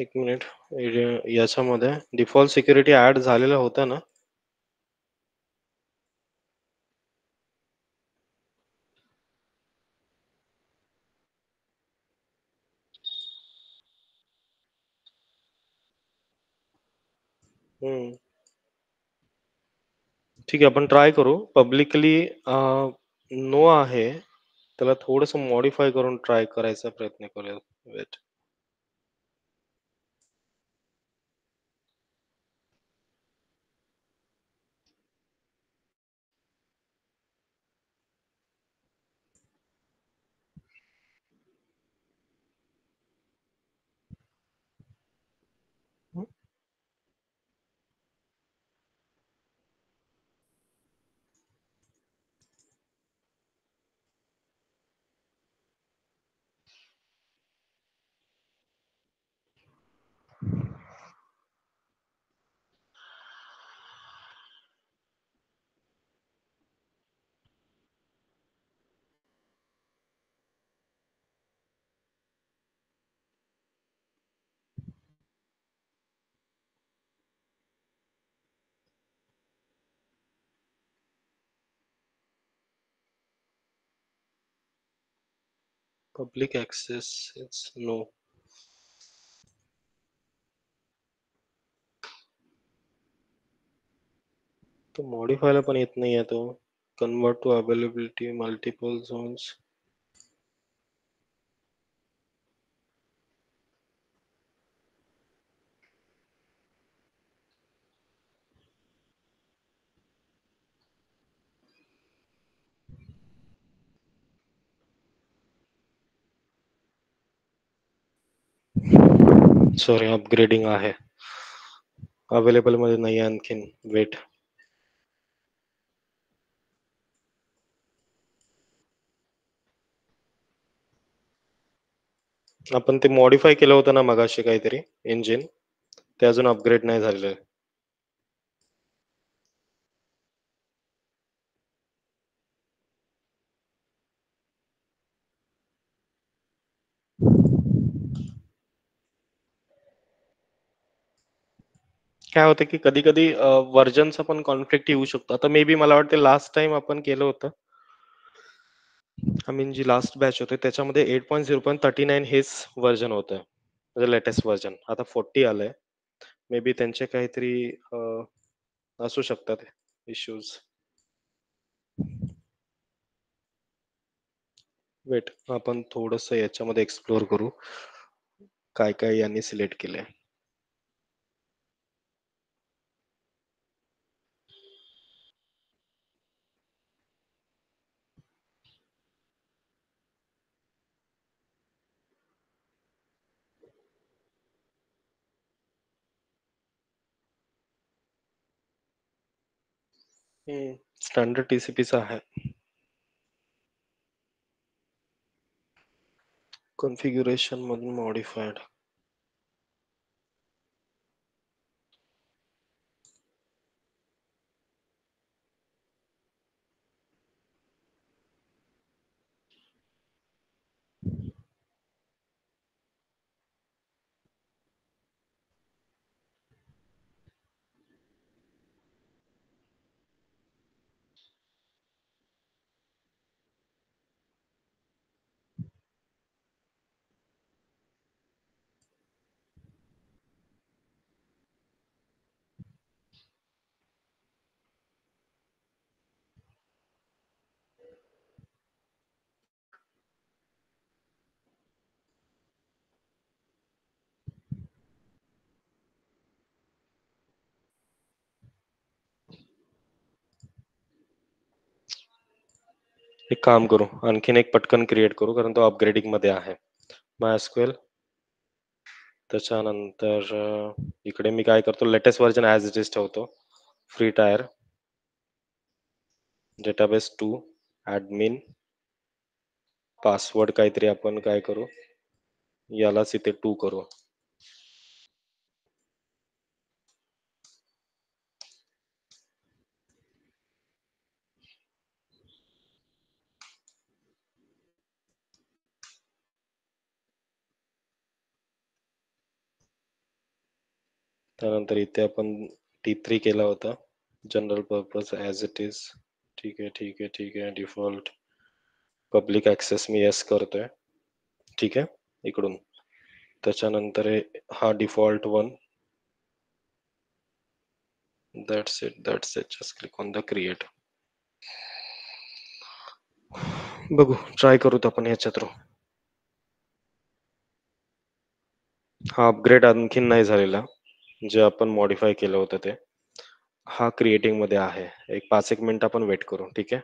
एक मिनिट. याच्यामध्ये डिफॉल्ट सिक्युरिटी ऍड झालेला होता ना? ठीक आहे, आपण ट्राय करू. पब्लिकली नो आहे. त्याला थोडंसं मॉडिफाय करून ट्राय करायचा प्रयत्न करूया. Wait. Public access it's no. तो मॉडिफायला पण येत नाहीये तो. Convert to availability multiple zones. Sorry, upgrading आहे, अवेलेबल मध्ये नाही आणखीन, वेट. आपण ते मॉडिफाय केलं होतं ना मगाशी काहीतरी इंजिन, ते अजून अपग्रेड नाही झालेलं आहे. काय होतं की कधी कधी व्हर्जनचा पण कॉन्फ्लिक्ट येऊ शकतो. आता मे बी मला वाटते लास्ट टाइम आपण केलं होतं, आय मीन जी लास्ट बॅच होते त्याच्यामध्ये 8.0.39 हेच व्हर्जन होतं, म्हणजे लेटेस्ट व्हर्जन. आता 40 आलंय, मे बी त्यांचे काहीतरी असू शकतात इश्यूज. वेट, आपण थोडस याच्यामध्ये एक्सप्लोर करू काय काय यांनी सिलेक्ट केलंय. स्टँडर्ड टीसीपीचा आहे. कॉन्फिगरेशन मधून मॉडिफाईड. एक काम करू, आणखीन एक पटकन क्रिएट करू कारण तो अपग्रेडिंग मध्ये आहे. MySQL, त्याच्यानंतर इकडे मी काय करतो, latest version as it is ठेवतो. Free tier, database 2, admin, password काहीतरी आपण काय करू, यालाच इथे 2 करू. त्यानंतर इथे आपण T3 केला होता, general purpose as it is. ठीक आहे ठीक आहे ठीक आहे. डिफॉल्ट पब्लिक ऍक्सेस मी येस करतोय. ठीक आहे इकडून. त्याच्यानंतर हा default one, that's it. Just click on the create. बघू, ट्राय करूत आपण ह्याच्या थ्रू. हा अपग्रेड आणखीन नाही झालेला, जे आपण मॉडिफाय केलं होतं ते. हा क्रिएटिंग मध्ये आहे. एक 5-1 मिनिट आपण वेट करू, ठीक आहे.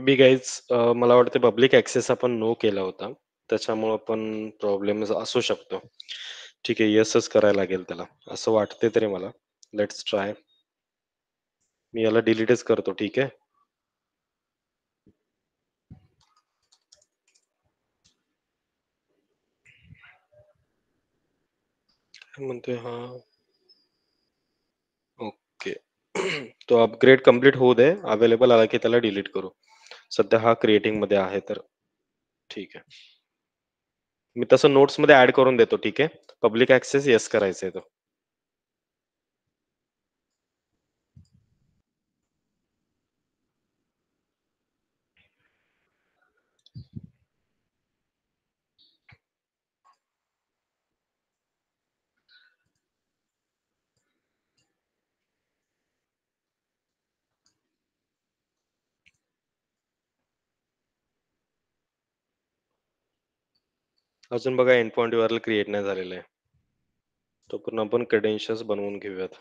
बी गाईज, मला वाटतं पब्लिक ऍक्सेस आपण नो केला होता, त्याच्यामुळं पण प्रॉब्लेम असू शकतो. ठीक आहे, येसच करायला लागेल त्याला असं वाटते तरी मला. Let's try. मी याला डिलीटच करतो, ठीक आहे. काय म्हणतोय हा, ओके. तो अपग्रेड कम्प्लीट होऊ दे, अवेलेबल आला की त्याला डिलीट करू. सध्या हा क्रिएटिंग मध्ये आहे तर ठीक आहे. मी तसं नोट्स मध्ये ऍड करून देतो. ठीक आहे. पब्लिक ऍक्सेस येस करायचंय तो. अजून बघा एंड पॉइंट URL क्रिएट नाही झालेलं आहे. तोपर्यंत आपण क्रेडेन्शियल्स बनवून घेऊयात.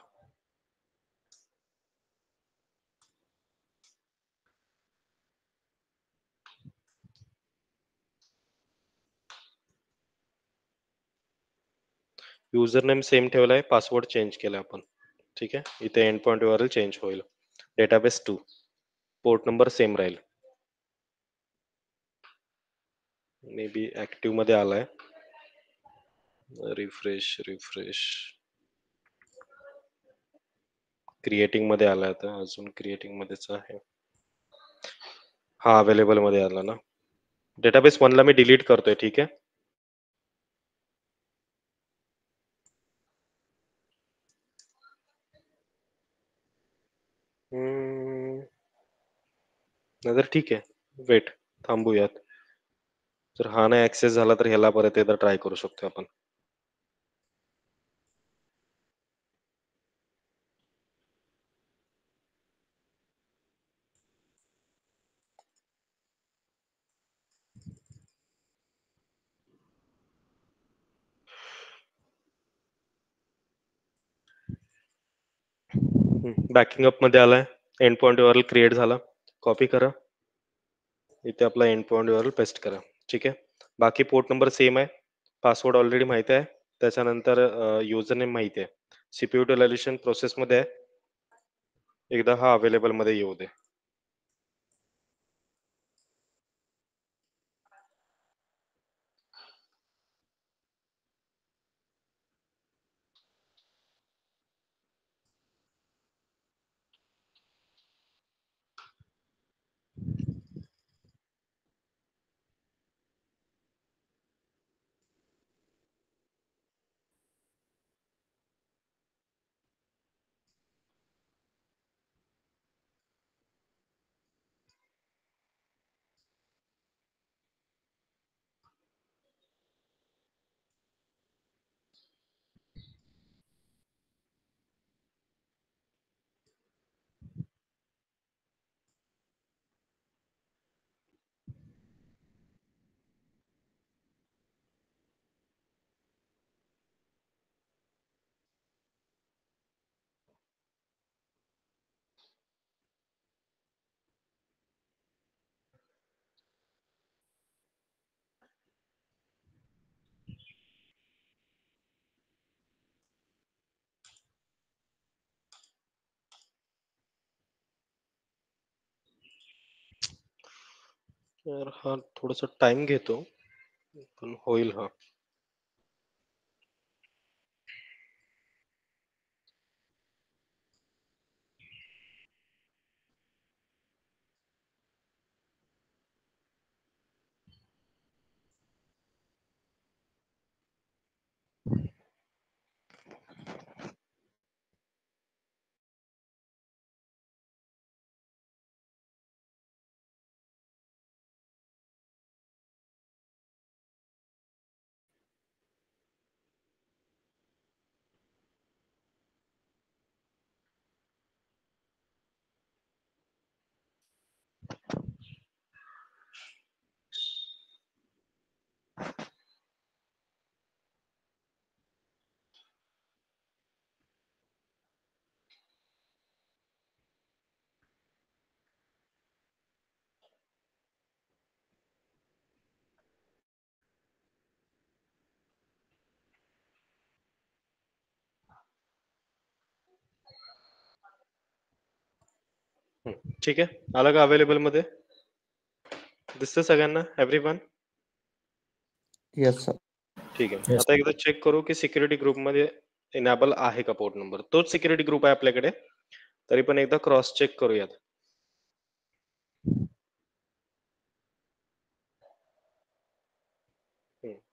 युजर नेम सेम ठेवलाय, पासवर्ड चेंज केलाय आपण. ठीक आहे. इथे एंड पॉइंट URL चेंज होईल. डेटाबेस 2 पोर्ट नंबर सेम राहील. मे बी ऍक्टिव्ह मध्ये आलाय. रिफ्रेश क्रिएटिंग मध्ये आलाय. आता अजून क्रिएटिंग मध्येच आहे. हा अवेलेबल मध्ये आला ना. डेटाबेस 1 ला मी डिलीट करतोय. ठीक आहे. नाहीतर ठीक आहे. वेट थांबूयात. जर हा नाही ऍक्सेस झाला तर ह्याला परत एकदा ट्राय करू शकतो आपण. बॅकिंग अप मध्ये आलाय. एंड पॉइंट URL क्रिएट झाला. कॉपी करा. इथे आपला एंड पॉइंट URL पेस्ट करा. ठीक आहे. बाकी पोर्ट नंबर सेम आहे. पासवर्ड ऑलरेडी माहिती आहे. त्याच्यानंतर युजर नेम माहिती आहे. CPU युटिलायझेशन प्रोसेस मध्ये आहे. एकदा हा अवेलेबल मध्ये येऊ दे. तर हा थोडासा टाइम घेतो पण होईल हा. ठीक आहे. आलं का अवेलेबल मध्ये? दिसतं सगळ्यांना? एव्हरीवन? Yes, sir. ठीक आहे. Yes. आता एकदा चेक करू की सिक्युरिटी ग्रुप मध्ये इनेबल आहे का पोर्ट नंबर. तोच सिक्युरिटी ग्रुप आहे आपल्याकडे. तरी पण एकदा क्रॉस चेक करूयात.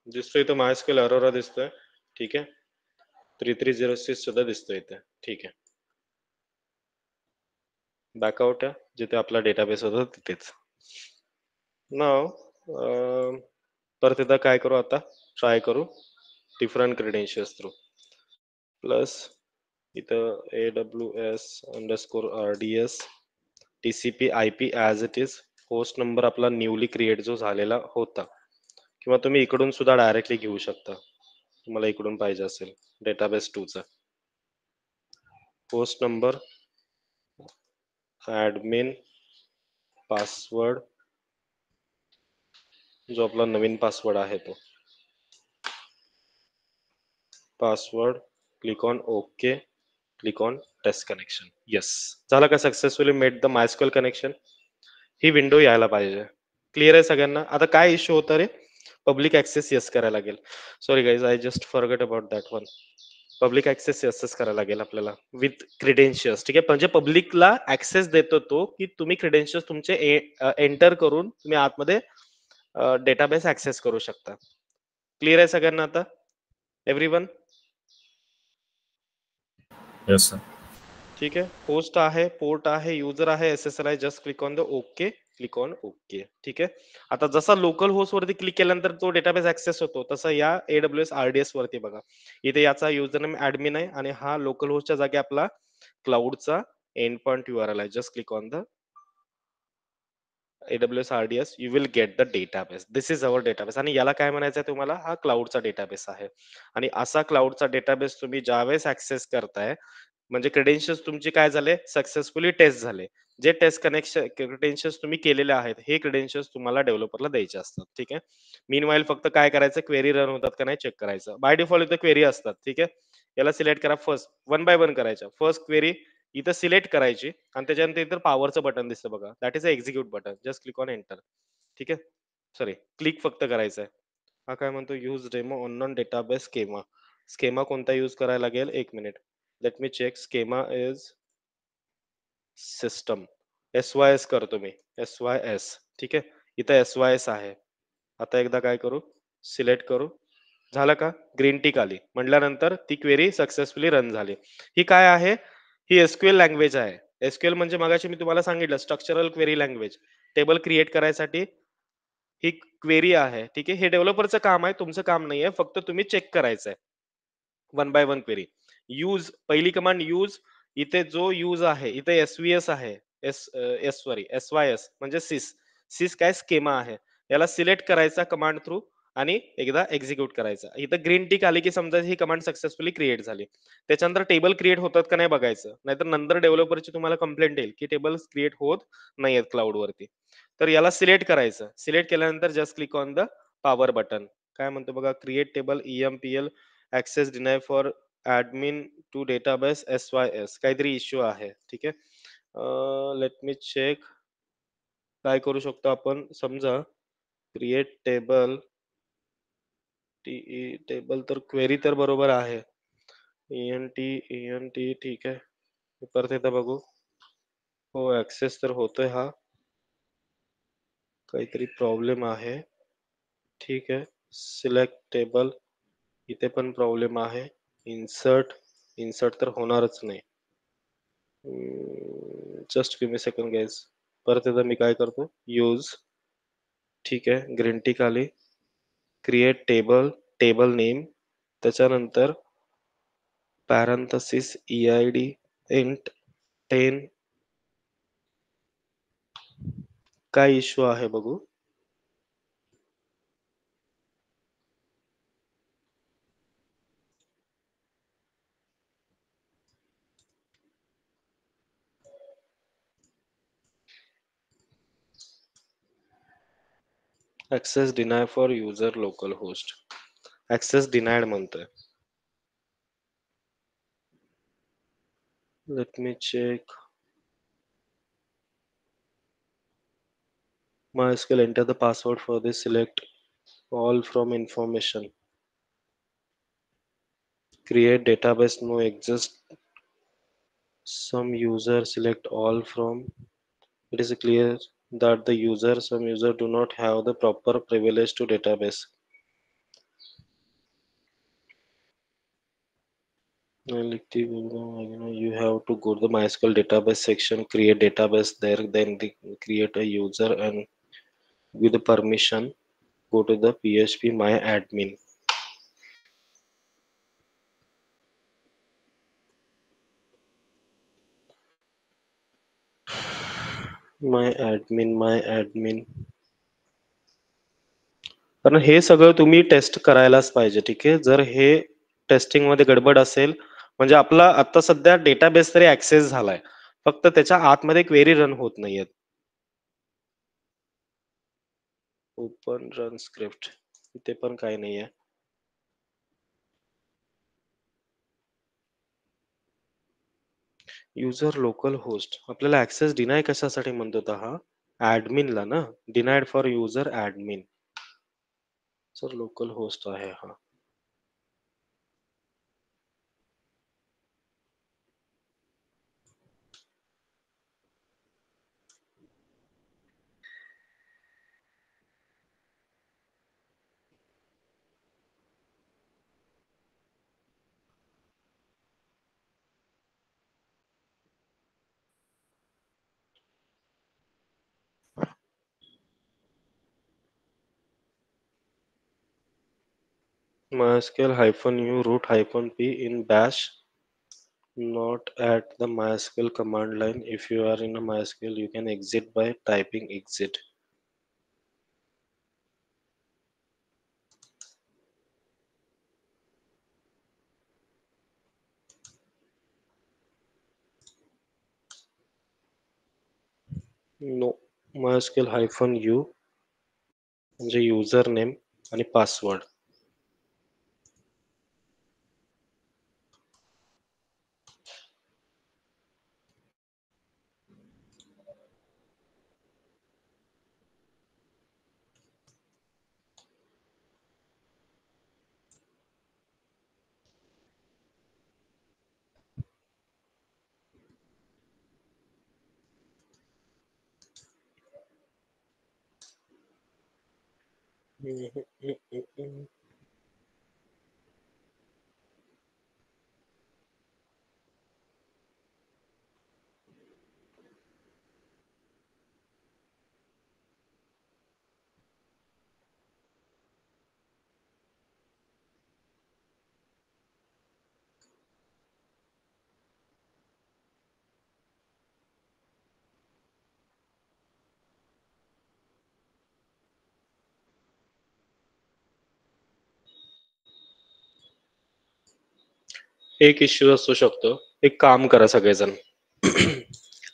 दिसतोय इथं MySQL अरोरा दिसतोय. ठीक आहे. 3306 सुद्धा दिसतोय इथे. ठीक आहे. बॅकआउट आहे. जिथे आपला डेटाबेस होता तिथेच. नाव परत एकदा काय करू आता? ट्राय करू. Different credentials through. प्लस इथं AWS_RDS TCP IP as it is. Host number आपला न्यूली क्रिएट जो झालेला होता किंवा तुम्ही इकडून सुद्धा डायरेक्टली घेऊ शकता. तुम्हाला इकडून पाहिजे असेल डेटाबेस 2 चा. होस्ट नंबर, ॲडमिन, पासवर्ड जो आपला नवीन पासवर्ड आहे तो. Password, click on okay, click on test connection. Yes, झालं का? Successfully made the MySQL connection. ही विंडो यायला पाहिजे. क्लिअर आहे सगळ्यांना? आता काय इश्यू होता रे? पब्लिक ऍक्सेस येस करायला लागेल. Sorry guys, I just forget about that one. Public access येसच करायला लागेल आपल्याला विथ क्रेडेन्शियल्स. ठीक आहे, म्हणजे पब्लिकला ऍक्सेस देतो तो की तुम्ही क्रेडेन्शियल्स तुमचे एंटर करून तुम्ही आतमध्ये डेटाबेस ऍक्सेस करू शकता. क्लिअर आहे सगळ्यांना आता? एव्हरीवन? Yes sir. ठीक आहे. होस्ट आहे, पोर्ट आहे, युजर आहे, SSL आहे. Just click on the okay, click on okay. ठीक आहे. आता जसा लोकल होस्ट वरती क्लिक केल्यानंतर तो डेटाबेस ऍक्सेस होतो, तसं या AWS RDS वरती बघा. इथे याचा युजर नेम ऍडमिन आहे आणि हा लोकल होस्टच्या जागी आपला क्लाउडचा एंड पॉइंट URL आहे. Just click on the AWS RDS, you will get the database. This is our database. आणि याला काय म्हणायचं आहे तुम्हाला? हा क्लाउडचा डेटाबेस आहे. आणि असा क्लाउडचा डेटाबेस तुम्ही ज्यावेळेस ऍक्सेस करताय, म्हणजे क्रेडेन्शियल्स तुमचे काय झाले? सक्सेसफुली टेस्ट झाले. जे टेस्ट कनेक्शन क्रेडेन्शियल्स तुम्ही केलेले आहेत, हे क्रेडेन्शियल्स तुम्हाला डेव्हलपरला द्यायचे असतात. ठीक आहे. मीनवाईल फक्त काय करायचं? क्वेरी रन होतात का नाही चेक करायचं. बाय डिफॉल्ट इथे क्वेरी असतात. ठीक आहे. याला सिलेक्ट करा फर्स्ट, वन बाय वन करायच्या. फर्स्ट क्वेरी इथं सिलेक्ट करायची आणि त्याच्यानंतर इथं पॉवरचं बटन दिसतं बघा, that is a execute button. Just click on enter. ठीक आहे. सॉरी, क्लिक फक्त करायचं आहे. हा काय म्हणतो? Use demo on database schema. Schema कोणता यूज करायला लागेल? 1 minute. Let me check. Schema is system. SYS करतो मी. SYS. ठीक आहे. इथं SYS आहे. आता एकदा काय करू? सिलेक्ट करू. झालं का? ग्रीन टिक आली. म्हटल्यानंतर ती क्वेरी सक्सेसफुली रन झाली. ही काय आहे? ही SQL लँग्वेज आहे. SQL म्हणजे मगाशी मी तुम्हाला सांगितलं structural query language. Table create करायसाठी ही क्वेरी आहे. ठीक आहे. हे डेव्हलपरचं काम आहे, तुमचं काम नाहीये. फक्त तुम्ही चेक करायचं आहे. One by one query. Use, पहिली कमांड यूज. इथे जो यूज आहे, इथे SVS आहे. SYS म्हणजे सिस. सिस काय? स्केमा आहे. याला सिलेक्ट करायचा कमांड थ्रू आणि एकदा एक्झिक्यूट करायचा. इथं ग्रीन टिक आली की समजा ही कमांड सक्सेसफुली क्रिएट झाली. त्याच्यानंतर टेबल क्रिएट होतात का नाही बघायचं. नाहीतर नंतर डेव्हलपरची तुम्हाला कंप्लेंट येईल की टेबल्स क्रिएट होत नाहीयेत क्लाउडवरती. तर याला सिलेक्ट करायचं. सिलेक्ट केल्यानंतर just click on the power button. काय म्हणतो बघा? Create table EMPL access deny for admin to database SYS. काहीतरी इश्यू आहे. ठीक आहे. Let me check. काय करू शकतो आपण? समजा क्रिएट टेबल TE टेबल तर क्वेरी तर बरोबर आहे. ENT ठीक आहे. परत एकदा बघू. हो, ऍक्सेस तर होतोय हा. काहीतरी प्रॉब्लेम आहे. ठीक आहे. सिलेक्ट टेबल, इथे पण प्रॉब्लेम आहे. इन्सर्ट तर होणारच नाही. Just give me second guys. परत एकदा मी काय करतो? यूज. ठीक आहे. ग्रीन टिक आली. क्रिएट टेबल, टेबल नेम, त्याच्यानंतर पॅरेंथेसिस EID इंट 10. काय इश्यू आहे बघू. Access deny for user local host. Access denied म्हणतोय. Let me check. MySQL, enter the password for this. Select all from information. Create database no exist. Some user select all from. It is clear that some user do not have the proper privilege to database. You have to go to the MySQL database section, create database there, then create a user and with the permission, go to the PHP my admin. My admin. कारण हे सगळं तुम्ही taste करायलाच पाहिजे, ठीक आहे. जर हे टेस्टिंग मध्ये गडबड असेल म्हणजे आपला आता सध्या डेटाबेस तरी ऍक्सेस झालाय, फक्त त्याच्या आतमध्ये क्वेरी रन होत नाहीयेत. ओपन रन स्क्रिप्ट इथे पण काही नाहीये. युजर लोकल होस्ट आपल्याला ऍक्सेस डिनाय कशासाठी म्हणतो हा ऍडमिनला ना, डिनायड for user admin. Sir local host आहे हा. MySQL -u root -p in bash, not at the MySQL command line. If you are in a MySQL, you can exit by typing exit. No, MySQL -u म्हणजे user name आणि password. एक issue असू शकतो. एक काम करा सगळेजण.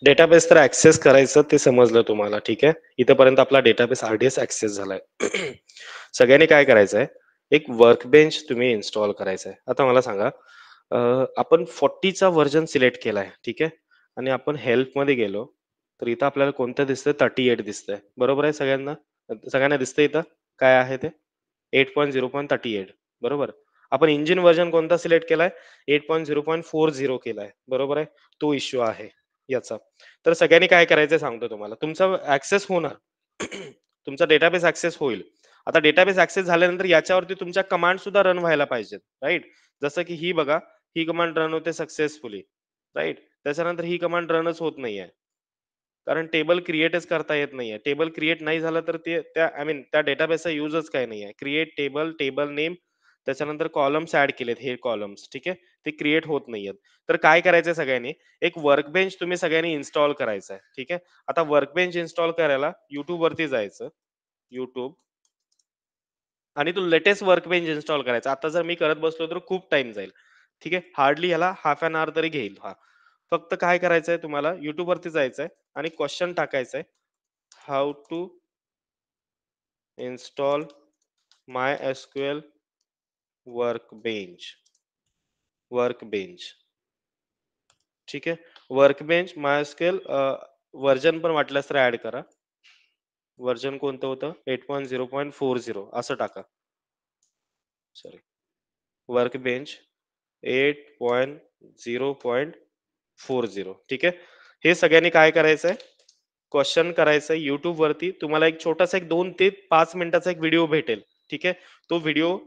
Database तर ऍक्सेस करायचं ते समजलं तुम्हाला, ठीक आहे. इथपर्यंत आपला डेटाबेस RDS ऍक्सेस झालाय. सगळ्यांनी काय करायचंय, एक वर्कबेंच तुम्ही इन्स्टॉल करायचंय. आता मला सांगा, आपण 40चा व्हर्जन सिलेक्ट केलाय, ठीक आहे. आणि आपण हेल्प मध्ये गेलो तर इथं आपल्याला कोणतं दिसतंय, 38 दिसतंय. बरोबर आहे सगळ्यांना? सगळ्यांना दिसतंय इथं काय आहे ते 8.0.38. बरोबर. आपण इंजिन व्हर्जन कोणता सिलेक्ट केलाय, 8.0.40 केलाय. बरोबर आहे. तो इश्यू आहे याचा. तर सगळ्यांनी काय करायचं सांगतो तुम्हाला, तुमचा ऍक्सेस होणार. तुमचा डेटाबेस ऍक्सेस होईल. आता डेटाबेस ऍक्सेस झाल्यानंतर याच्यावरती तुमच्या कमांड सुद्धा रन व्हायला पाहिजेत, राईट. जसं की ही बघा, ही कमांड रन होते सक्सेसफुली, राईट. त्याच्यानंतर ही कमांड रनच होत नाहीये, कारण टेबल क्रिएटच करता येत नाहीये. टेबल क्रिएट नाही झालं तर ते त्या आय मीन त्या डेटाबेसचा युजच काही नाहीये. क्रिएट टेबल, टेबल नेम, त्याच्यानंतर कॉलम्स ऍड केलेत, हे कॉलम्स, ठीक आहे. ते क्रिएट होत नाहीयेत. तर काय करायचंय सगळ्यांनी, एक वर्कबेंच तुम्ही सगळ्यांनी इन्स्टॉल करायचा आहे, ठीक आहे. आता वर्कबेंच इन्स्टॉल करायला युट्यूब वरती जायचं, युट्यूब, आणि तो लेटेस्ट वर्कबेंच इन्स्टॉल करायचा. आता जर मी करत बसलो तर खूप टाइम जाईल, ठीक आहे. हार्डली ह्याला हाफ एन आवर तरी घेईल हा. फक्त काय करायचंय तुम्हाला, युट्यूब वरती जायचंय आणि क्वेश्चन टाकायचंय, how to install MySQL workbench. Workbench, ठीक आहे. वर्कबेंच MySQL व्हर्जन पण वाटल्यास तर ऍड करा. व्हर्जन कोणतं होतं, 8.0.40 असं टाका. सॉरी, वर्कबेंच 8.0.40, ठीक आहे. हे सगळ्यांनी काय करायचंय, क्वेश्चन करायचंय. युट्यूब वरती तुम्हाला एक छोटासा एक 2 ते 5 मिनिटाचा एक व्हिडिओ भेटेल, ठीक आहे. तो व्हिडिओ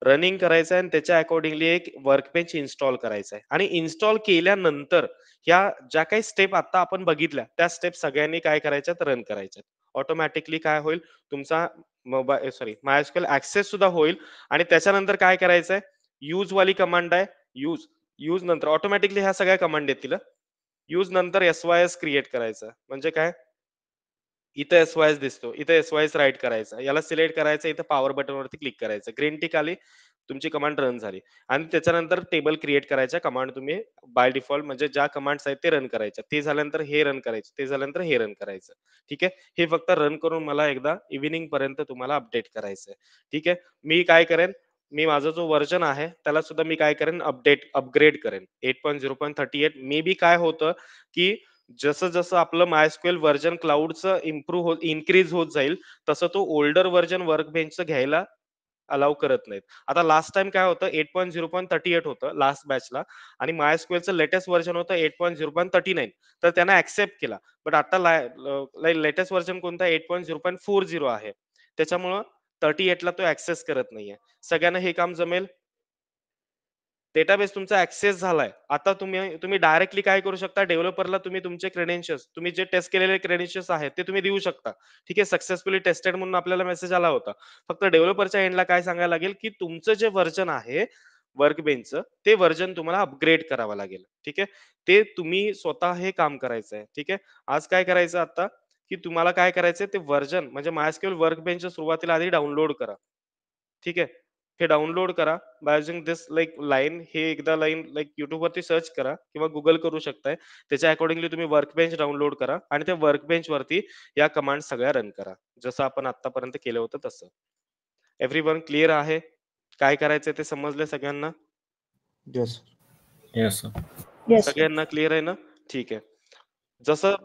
रनिंग करायचं आहे आणि त्याच्या अकॉर्डिंगली एक वर्कबेंच इन्स्टॉल करायचा आहे आणि इन्स्टॉल केल्यानंतर ह्या ज्या काही स्टेप आता आपण बघितल्या त्या स्टेप सगळ्यांनी काय करायच्यात रन करायच्यात. ऑटोमॅटिकली काय होईल तुमचा MySQL ऍक्सेस सुद्धा होईल आणि त्याच्यानंतर काय करायचंय यूज वाली कमांड आहे यूज नंतर ऑटोमॅटिकली ह्या सगळ्या कमांड येतील. यूज नंतर SYS क्रिएट करायचं म्हणजे काय इथं SYS दिसतो. इथं SYS राईट करायचा. याला सिलेक्ट करायचं. इथं पॉवर बटनवरती क्लिक करायचं. ग्रीन टिक आली, तुमची कमांड रन झाली आणि त्याच्यानंतर टेबल क्रिएट करायच्या कमांड तुम्ही बाय डिफॉल्ट म्हणजे ज्या कमांड्स आहेत ते रन करायच्या. ते झाल्यानंतर हे रन करायचं. ते झाल्यानंतर हे रन करायचं. ठीक आहे. हे फक्त रन करून मला एकदा इव्हिनिंग पर्यंत तुम्हाला अपडेट करायचंय. ठीक आहे. मी काय करेन, मी माझा जो व्हर्जन आहे त्याला सुद्धा मी काय करेन अपग्रेड करेन. 8.0.38 मे बी काय होतं, की जसं-जसं आपलं MySQL व्हर्जन क्लाउडचं इन्क्रीज होत जाईल, तसं तो ओल्डर व्हर्जन वर्कबेंचचं घ्यायला अलाउ करत नाहीत. आता लास्ट टाईम काय होतं 8.0.38 होतं लास्ट बॅचला आणि MySQLचं लेटेस्ट व्हर्जन होतं 8.0.39 तर त्यानं ॲक्सेप्ट केला. बट आता लेटेस्ट व्हर्जन कोणता 8.0.40 आहे. त्याच्यामुळं 38 ला तो ॲक्सेस करत नाहीये. सगळ्यांना हे काम जमेल? डेटाबेस तुमचा ऍक्सेस झालाय. आता तुम्ही डायरेक्टली काय करू शकता डेव्हलपरला तुम्ही तुमचे क्रेडेन्शियल्स तुम्ही जे टेस्ट केलेले क्रेडेन्शियल्स आहेत ते तुम्ही देऊ शकता. ठीक आहे. सक्सेसफुली टेस्टेड म्हणून आपल्याला मेसेज आला होता. फक्त डेव्हलपरच्या एंडला काय सांगायला लागेल, की तुमचं जे व्हर्जन आहे वर्कबेंचचं ते व्हर्जन तुम्हाला अपग्रेड करावं लागेल. ठीक आहे. ते तुम्ही स्वतः हे काम करायचं आहे. ठीक आहे. आज काय करायचं आता, की तुम्हाला काय करायचंय ते व्हर्जन म्हणजे MySQL वर्कबेंच सुरुवातीला आधी डाउनलोड करा. ठीक आहे. हे डाउनलोड करा बाय युजिंग दिस लाईन हे एकदा लाईन YouTubeवरती सर्च करा किंवा Google करू शकताय. त्याच्या अकॉर्डिंगली तुम्ही वर्कबेंच डाउनलोड करा आणि त्या वर्कबेंच वरती या कमांड सगळ्या रन करा. जसं आपण आत्तापर्यंत केलं होतं तसं. एव्हरीवन क्लिअर आहे? काय करायचंय ते समजलंय सगळ्यांना? Yes. Yes sir. Yes sir. सगळ्यांना क्लिअर आहे ना? ठीक आहे. जसं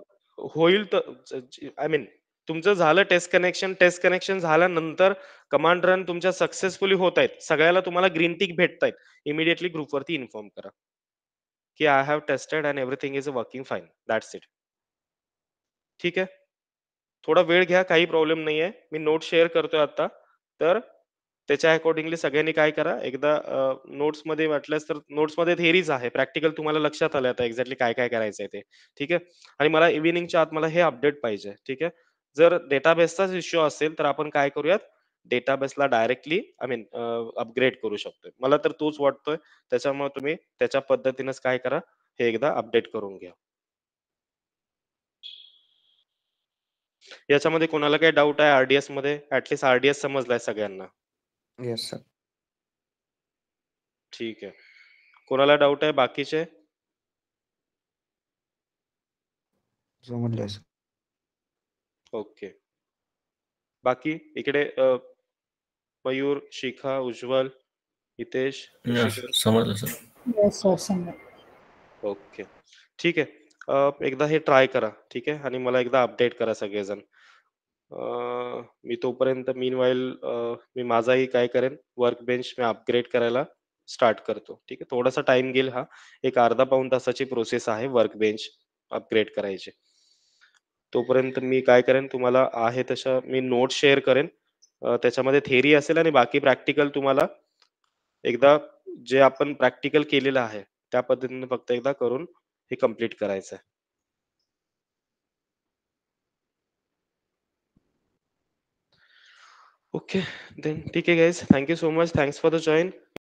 होईल आय मीन तुमचं झालं टेस्ट कनेक्शन झाल्यानंतर कमांड रन तुमच्या सक्सेसफुली होत आहेत. सगळ्याला तुम्हाला ग्रीन टिक भेटतायत. इमिडिएटली ग्रुपवरती इन्फॉर्म करा, की I have tested and everything is working fine. That's it. ठीक आहे. थोडा वेळ घ्या, काही प्रॉब्लेम नाहीये. मी नोट शेअर करतोय आता. तर त्याच्या अकॉर्डिंगली सगळ्यांनी काय करा, एकदा नोट्समध्ये वाटल्यास तर नोट्समध्ये थिअरीज आहे. प्रॅक्टिकल तुम्हाला लक्षात आलं आता एक्झॅक्टली काय-काय करायचंय ते. ठीक आहे. आणि मला इव्हिनिंगच्या आत मला हे अपडेट पाहिजे. ठीक आहे. जर डेटाबेसचाच इश्यू असेल, तर आपण काय करूयात, डेटाबेसला डायरेक्टली अपग्रेड करू शकतोय. मला तर तोच वाटतोय. त्याच्यामुळे तुम्ही त्याच्या पद्धतीनेच काय करा, हे एकदा अपडेट करून घ्या. याच्यामध्ये कोणाला काही डाऊट आहे आर मध्ये? ॲटलीस्ट समजलाय सगळ्यांना. Yes, sir. ठीक आहे. कोणाला डाऊट आहे बाकीचे? समजलंय sir. ओके. बाकी इकडे मयूर, शिखा, उज्ज्वल, हितेश, ऋषिकेश. समजलं सर. येस सर समजा. ओके. ठीक आहे. एकदा हे ट्राय करा. ठीक आहे. आणि मला एकदा अपडेट करा सगळेजण. मी तोपर्यंत मी माझाही काय करेन वर्कबेंच मी अपग्रेड करायला स्टार्ट करतो. ठीक आहे. थोडासा टाईम घेईल हा. एक अर्धा पाऊण तासाची प्रोसेस आहे वर्कबेंच अपग्रेड करायची. तोपर्यंत मी काय करेन तुम्हाला आहे तशा मी नोट्स शेअर करेन. त्याच्यामध्ये थिअरी असेल आणि बाकी प्रॅक्टिकल तुम्हाला एकदा जे आपण प्रॅक्टिकल केलेलं आहे, त्या पद्धतीने फक्त एकदा करून हे कंप्लीट करायचं आहे. ओके. देन ठीक आहे guys. Thank you so much. Thanks for the join.